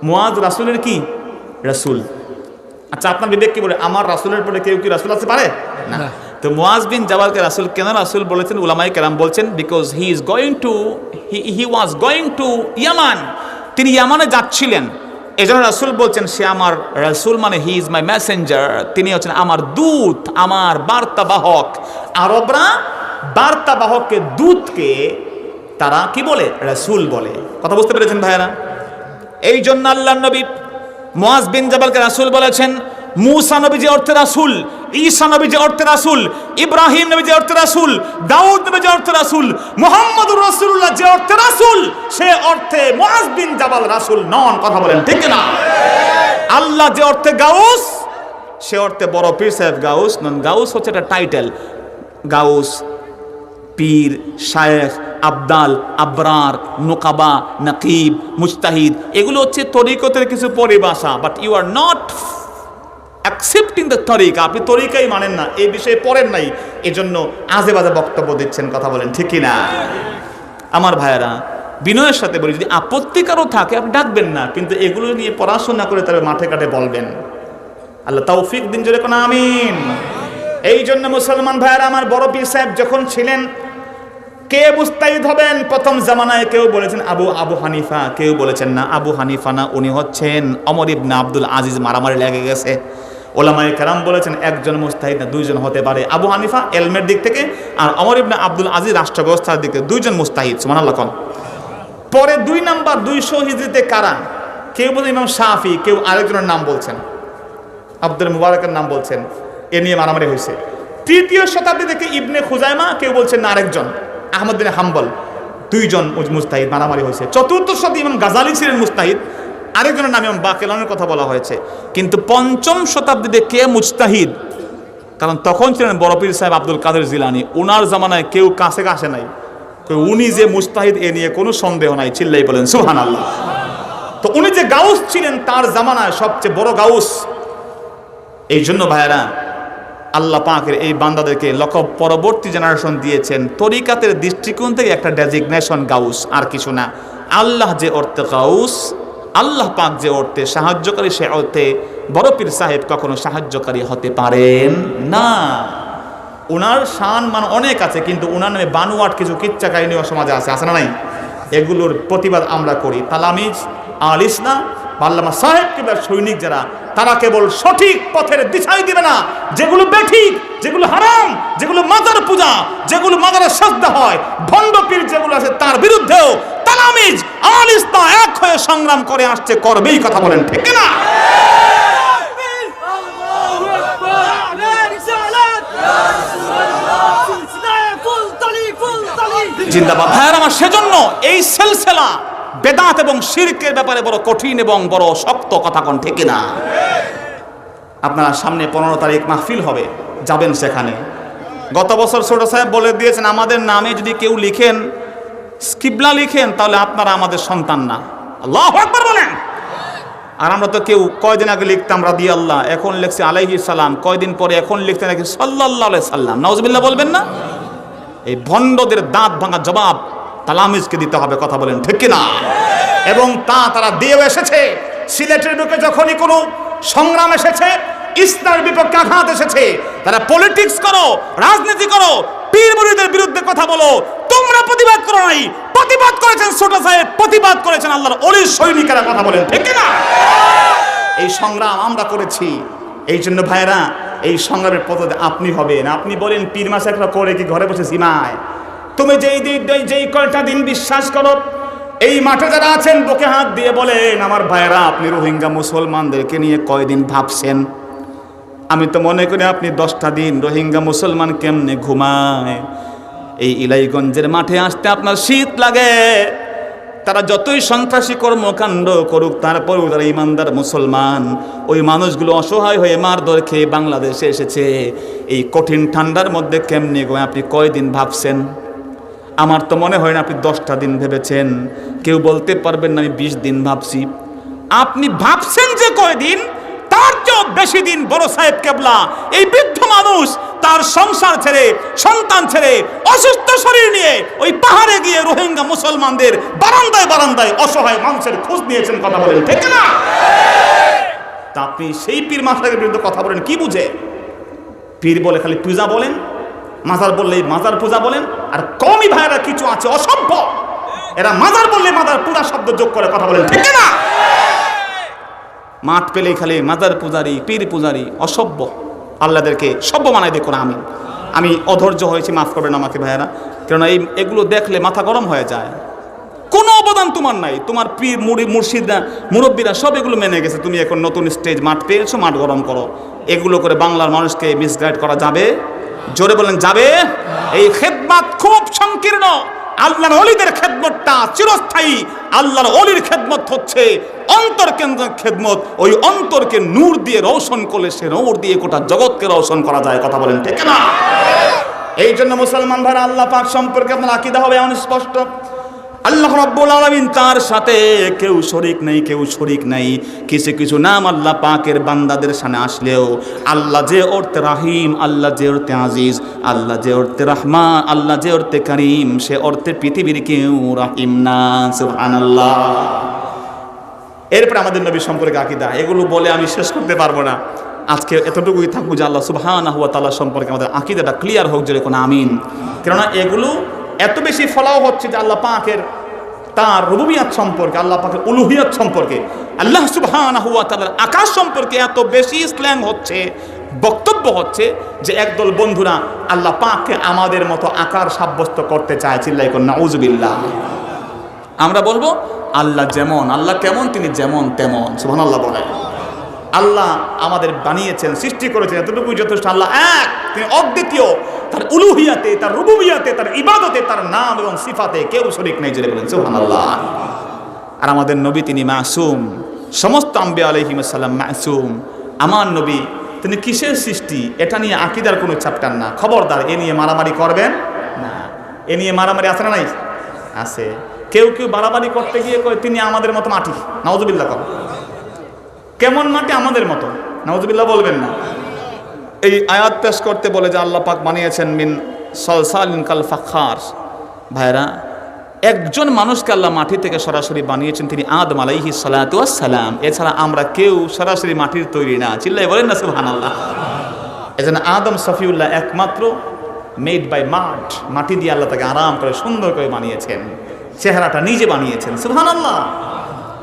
মুআজ রাসূলের কি? রাসূল। আচ্ছা, আপনার বিবেক কি বলে আমার রাসূলের পরে কেউ কি রাসূল হতে পারে না? তো মুআজ বিন জাবালকে রাসূল কেন রাসূল বলেছেন? উলামায়ে কেরাম বলছেন because he was going to Yemen. তিনি ইয়ামানে যাচ্ছিলেন, এজন্য রাসূল বলছেন সে আমার রাসূল, মানে হি ইজ মাই মেসেঞ্জার। তিনি হচ্ছেন আমার দূত, আমার বার্তাবাহক। আরবরা বার্তাবাহককে, দূতকে তারা কি বলে? রাসূল বলে। কথা বুঝতে পেরেছেন ভাইয়েরা? এই জন্য আল্লাহর নবী মুআজ বিন জাবালকে রাসূল বলেছেন। মূসা নবী যে অর্থে রাসূল, ঈসা নবী যে অর্থে রাসূল, ইব্রাহিম নবী যে অর্থে রাসূল, দাউদ নবী যে অর্থে রাসূল, মুহাম্মদুর রাসূলুল্লাহ যে অর্থে রাসূল, সে অর্থে মুআজ বিন জাবাল রাসূল নন। কথা বলেন ঠিক না? আল্লাহ যে অর্থে গাউস, সে অর্থে বড় পীর সাহেব গাউস নন। গাউস হচ্ছে একটা টাইটেল। গাউস, পীর, শায়েখ, আবদাল, আবরার, নোকাবা, নাকিব, মুজতাহিদ, এগুলো হচ্ছে তরিকতের কিছু পরিভাষা। But you are not accepting the তরিকা। আপনি তরিকাই মানেন না, এই বিষয়ে পড়েন নাই, এজন্য আজে বাজে বক্তব্য দিচ্ছেন। কথা বলেন ঠিক কিনা? আমার ভাইয়েরা, বিনয়ের সাথে বলি, যদি আপত্তিকারও থাকে আপনি ডাকবেন না, কিন্তু এগুলো নিয়ে পড়াশোনা করে তবে মাঠে ঘাটে বলবেন। আল্লাহ তৌফিক দিন, জোরে কোন আমিন। এই জন্য মুসলমান ভাইয়েরা আমার, বড় পীর সাহেব যখন ছিলেন, কে মুস্তাহিদ হবেন প্রথম জামানায়? কেউ বলেছেন আবু হানিফা, কেউ বলেছেন না আবু হানিফা না, উনি হচ্ছেন ওমর ইবনে আব্দুল আজিজ। মারামারি লেগে গেছে। ওলামায়ে কেরাম বলেছেন একজন মুস্তাহিদ না, দুইজন হতে পারে। আবু হানিফা এলমের দিক থেকে আর ওমর ইবনে আব্দুল আজিজ রাষ্ট্র ব্যবস্থার দিক থেকে, দুইজন মুস্তাহিদ। সুবহানাল্লাহ। পরে 2 নাম্বার 200 হিজরিতে কারা? কেউ বলেন ইমাম শাফি, কেউ আরেকজনের নাম বলছেন, আব্দুল মুবারকের নাম বলছেন। এ নিয়ে মারামারি হয়েছে। 3য় শতাব্দী থেকে ইবনে খুজাইমা, কেউ বলছেন না আরেকজন, আহমদ বিন হাম্বল, 2জন মুস্তাহিদ, মারামারি হয়েছে। 4র্থ শতাব্দী ইমাম গাজালি ছিলেন মুস্তাহিদ, আরেকজনের নাম ইমাম বাকেলানের কথা বলা হয়েছে। কিন্তু 5ম শতাব্দীতে কে মুজতাহিদ? কারণ তখন ছিলেন বড় পীর সাহেব আব্দুল কাদের জিলানী। ওনার জামানায় কেউ কাছে আসে নাই। উনি যে মুস্তাহিদ এ নিয়ে কোনো সন্দেহ নাই। চিল্লাই বলেন সুবহানাল্লাহ। তো উনি যে গাউস ছিলেন তার জামানায় সবচেয়ে বড় গাউস। এই জন্য ভাইয়েরা, আল্লাহ পাকের এই বান্দাদেরকে লকব পরবর্তী জেনারেশন দিয়েছেন তরিকাতের দৃষ্টিকোণ থেকে একটা ডেজিগনেশন গাউস, আর কিছু না। আল্লাহ যে অর্থে গাউস, আল্লাহ পাক যে অর্থে সাহায্যকারী, সে অর্থে বড় পীর সাহেব কখনো সাহায্যকারী হতে পারেন না। উনার শান মান অনেক আছে, কিন্তু উনার নামে বানোয়াট কিছু কিচ্ছা কাহিনীও সমাজে আছে না নাই? এগুলোর প্রতিবাদ আমরা করি। তালামিজ আল ইসলাম আল্লামা সাহেব কিংবা সৈনিক যারা, তারা কেবল সঠিক পথের দিশাই দিবে না। যেগুলো বেঠিক, যেগুলো হারাম, যেগুলো মাজার পূজা, যেগুলো মাজারে সাজদা হয়, ভণ্ড পীর যেগুলো আছে, তার বিরুদ্ধেও তালামিজ আল ইসলাম এক হয়ে সংগ্রাম করে আসছে, করবেই। কথা বলেন ঠিক না? জিন্দাবাদ ভাইয়ের আমার। সেজন্য এই সিলসিলা বেদাত এবং শিরকের ব্যাপারে বড় কঠিন এবং বড় শক্ত, কথা কোন ঠিক না? আপনারা সামনে 15 তারিখ মাহফিল হবে, যাবেন সেখানে। গত বছর ছোট সাহেব বলে দিয়েছেন, আমাদের নামে যদি কেউ লিখেন, কিবলা লিখেন, তাহলে আপনারা আমাদের সন্তান না। আল্লাহু আকবার বলেন। আর আমরা তো কেউ কয়দিন আগে লিখতাম রাদিয়াল্লাহ, এখন লিখছি আলাইহিস সালাম, কয়দিন পরে এখন লিখতে নাকি সাল্লাল্লাহু আলাইহি সাল্লাম। নাউজুবিল্লাহ বলবেন না? এই ভণ্ডদের দাঁত ভাঙা জবাব তালামিজকে দিতে হবে। কথা বলেন ঠিক কিনা? এবং তারা দিয়েও এসেছে। সিলেটের বুকে যখনই কোনো সংগ্রাম এসেছে, ইসলামের বিপক্ষে আঘাত এসেছে, তারা পলিটিক্স করো, রাজনীতি করো, পীর মুরিদের বিরুদ্ধে কথা বলো, তোমরা প্রতিবাদ করো নাই। প্রতিবাদ করেছেন ছোট সাহেব, প্রতিবাদ করেছেন আল্লাহর ওলির সৈনিকেরা। কথা বলেন ঠিক কিনা? এই সংগ্রাম আমরা করেছি। এই জন্য ভাইরা, এই সংগ্রামের পথে আপনি হবেন। আপনি বলেন পীর মাসাকরা করে কি ঘরে বসে জিমায়? তুমি যেই কয়টা দিন বিশ্বাস করো, এই মাঠে যারা আছেন বুকে হাত দিয়ে বলেন, আমার ভাইরা, আপনি রোহিঙ্গা মুসলমানদেরকে নিয়ে কয়দিন ভাবছেন? আমি তো মনে করি আপনি 10টা দিন রোহিঙ্গা মুসলমান কেমনে ঘুমায়। এই ইলাইগঞ্জের মাঠে আসতে আপনার শীত লাগে। তারা যতই সন্ত্রাসী কর্মকাণ্ড করুক, তারপরেও তারা ইমানদার মুসলমান। ওই মানুষগুলো অসহায় হয়ে মারধর খেয়ে বাংলাদেশে এসেছে। এই কঠিন ঠান্ডার মধ্যে কেমনে গো আপনি কয়দিন ভাবছেন? আমার তো মনে হয় না আপনি 10টা দিন ভেবেছেন। কেউ বলতে পারবেন না আমি 20 দিন ভাবছি। আপনি ভাবছেন যে কয়দিন, তার চেয়েও বেশি দিন বড় সাহেব কেবলা এই বৃদ্ধ মানুষ তার সংসার ছেড়ে, সন্তান ছেড়ে, অসুস্থ শরীর নিয়ে ওই পাহাড়ে গিয়ে রোহিঙ্গা মুসলমানদের বারান্দায় বারান্দায় অসহায় মানুষের খোঁজ নিয়েছেন। কথা বলেন ঠিক না? তা আপনি সেই পীর মাসাকের বিরুদ্ধে কথা বলেন কি বুঝে? পীর বলে খালি পূজা বলেন, মাজার বললে মাজার পূজা বলেন। আর কমই ভাইরা কিছু আছে অসভ্য, এরা মাজার বললে মাজার পূজা শব্দ যোগ করে। কথা বলেন ঠিক না? মাঠ পেলেই খালি মাজার পূজারি, পীর পূজারি, অসভ্য। আল্লাহদেরকে সভ্য বানাই দেখুন। আমি অধৈর্য হয়েছি, মাফ করবেন আমাকে ভাইয়ারা, কেননা এগুলো দেখলে মাথা গরম হয়ে যায়। কোনো অবদান তোমার নাই। তোমার পীর মুর্শিদরা, মুরব্বীরা সব এগুলো মেনে গেছে। তুমি এখন নতুন স্টেজ মাঠ পেয়েছো, মাঠ গরম করো। এগুলো করে বাংলার মানুষকে মিসগাইড করা যাবে? জোরে বলেন যাবে? এই খেদমত খুব সংকীর্ণ। আল্লাহর ওলিদের খেদমতটা চিরস্থায়ী। আল্লাহর ওলির খেদমত হচ্ছে অন্তর কেন্দ্রিক খেদমত। ওই অন্তরকে নূর দিয়ে রৌশন করলে সে নূর দিয়ে গোটা জগৎকে রৌশন করা যায়। কথা বলেন ঠিক না? এই জন্য মুসলমান ভাইরা, আল্লাহ পাক সম্পর্কে আপনার আকীদা হবে এমন স্পষ্ট, আল্লাহ রাব্বুল আলামিন তার সাথে কেউ শরীক নেই, কেউ শরীক নাই। কিছু কিছু নাম আল্লাহ পাকের বান্দাদের সামনে আসলেও আল্লাহ যে অর্থে রাহিম, আল্লাহ যে অর্থে আজিজ, আল্লাহ যে অর্থে রহমান, আল্লাহ যে অর্থে করিম, সে অর্থে পৃথিবীর কেউ রাহিম না। সুবহানাল্লাহ। এরপরে আমাদের নবী সম্পর্কে আকীদা, এগুলো বলে আমি শেষ করতে পারবো না। আজকে এতটুকুই থাকবো যে আল্লাহ সুবহানাহু ওয়া তাআলা সম্পর্কে আমাদের আকীদাটা ক্লিয়ার হোক, যেরকম কোন আমিন। কেননা এগুলো এত বেশি ফলাও হচ্ছে যে আল্লাহ পাকের তার রুবুবিয়াত সম্পর্কে, আল্লাহ পাকের উলুহিয়াত সম্পর্কে, আল্লাহ সুবহানাহু ওয়া তাআলার আকাশ সম্পর্কে এত বেশি স্ল্যাং হচ্ছে, বক্তব্য হচ্ছে যে একদল বন্ধুরা আল্লাহ পাককে আমাদের মতো আকার সাব্যস্ত করতে চায়। চিল্লাই কোন নাউজুবিল্লাহ। আমরা বলবো আল্লাহ যেমন, আল্লাহ কেমন, তিনি যেমন তেমন। সুবহানাল্লাহ বলেন। আল্লাহ আমাদের বানিয়েছেন, সৃষ্টি করেছেন, এতটুকুই যথেষ্ট। আল্লাহ এক, তিনি অদ্বিতীয়। তার উলুহিয়াতে, তার রুবুবিয়াতে, তার ইবাদতে, তার নাম এবং সিফাতে কেউ শরীক নেই। জেনে বলেন সুবহানাল্লাহ। আর আমাদের নবী তিনি মাসুম, সমস্ত আম্বিয়া আলাইহিস সালাম মাসুম। আমার নবী তিনি কিসের সৃষ্টি, এটা নিয়ে আকীদার কোনো চ্যাপ্টার না। খবরদার এ নিয়ে মারামারি করবেন না। এ নিয়ে মারামারি আছে না নাই? আছে। কেউ কেউ বাড়াবাড়ি করতে গিয়ে কয় তিনি আমাদের মতো মাটি। নাউজুবিল্লাহ। কর কেমন মাটি? আমাদের মতো। নাউজুবিল্লাহ বলবেন না। এই আয়াত পেশ করতে বলে যে আল্লাহ পাক বানিয়েছেন মিন সালসালিন কাল ফাখার। ভাইরা, একজন মানুষকে আল্লাহ মাটি থেকে সরাসরি বানিয়েছেন, তিনি আদম আলাইহিস সালাতু ওয়াস সালাম। এছাড়া আমরা কেউ সরাসরি মাটির তৈরি না। চিল্লাই বলেন না সুবহানাল্লাহ। এজন্য আদম সফিউল্লাহ একমাত্র মেড বাই মাট, মাটি দিয়ে আল্লাহ তাকে আরাম করে সুন্দর করে বানিয়েছেন। চেহারাটা নিজে বানিয়েছেন। সুবহানাল্লাহ।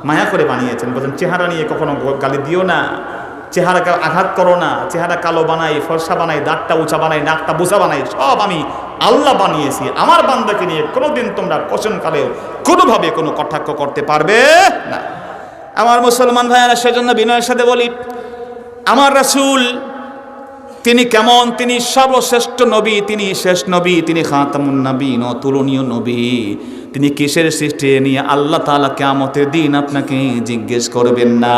মায়া করে বানিয়েছেন। বলেন চেহারা নিয়ে কখনো গালি দিও না, চেহারাকে আঘাত করো না। চেহারা কালো বানাই, ফর্সা বানাই, দাঁতটা উঁচা বানাই, নাকটা বোঝা বানাই, সব আমি আল্লাহ বানিয়েছি। আমার বান্দাকে নিয়ে কোনোদিন তোমরা কোশনকালেও কোনোভাবে কোনো কটাক্ষ করতে পারবে না। আমার মুসলমান ভাইয়েরা, সেজন্য বিনয়ের সাথে বলি, আমার রাসূল তিনি কেমন? তিনি সর্বশ্রেষ্ঠ নবী, তিনি শেষ নবী, তিনি খাতামুন নবীন, অতুলনীয় নবী। তিনি কিসের সৃষ্টি নিয়ে আল্লাহ তাআলা কিয়ামতের দিন আপনাকে জিজ্ঞেস করবেন না।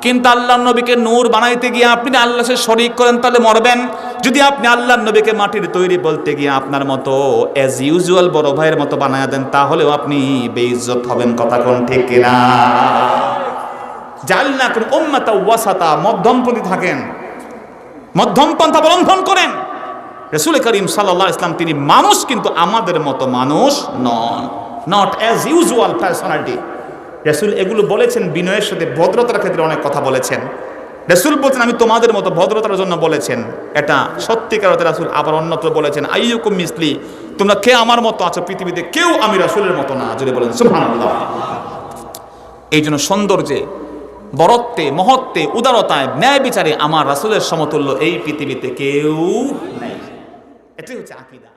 কিন্তু আল্লাহর নবীকে নূর বানাইতে গিয়ে আপনি আল্লাহর সাথে শরীক করেন, তাহলে মরবেন। যদি আপনি আল্লাহর নবীকে মাটির তৈরি বলতে গিয়ে আপনার মতো অ্যাজ ইউজুয়াল বড় ভাইয়ের মতো বানায়া দেন, তাহলেও আপনি বেইজ্জত হবেন। কথা কোন ঠিক কিনা? জাআলনাকুম উম্মাতাও ওয়াসাতা, মধ্যমপন্থী থাকেন, মধ্যম পন্থা অবলম্বন করেন। রাসূল করিম সাল্লাল্লাহু আলাইহি ওয়াসাল্লাম তিনি মানুষ, কিন্তু আমাদের মতো মানুষ নন, নট অ্যাজ ইউজুয়াল পার্সোনালিটি। রাসূল এগুলো বলেছেন বিনয়ের সাথে, ভদ্রতার ক্ষেত্রে অনেক কথা বলেছেন। রাসূল বলছেন আমি তোমাদের মতো, ভদ্রতার জন্য বলেছেন। এটা সত্যিকার অর্থে রাসূল আবার অন্যত্র বলেছেন আইয়ুকুম মিসলি, তোমরা কে আমার মতো আছো পৃথিবীতে? কেউ আমি রাসূলের মতো না। যদি বলেন সুবহানাল্লাহ। এই জন্য সৌন্দর্যে, বরত্বে, মহত্বে, উদারতায়, ন্যায় বিচারে আমার রাসূলের সমতুল্য এই পৃথিবীতে কেউ নাই। এটাই হচ্ছে আকীদা।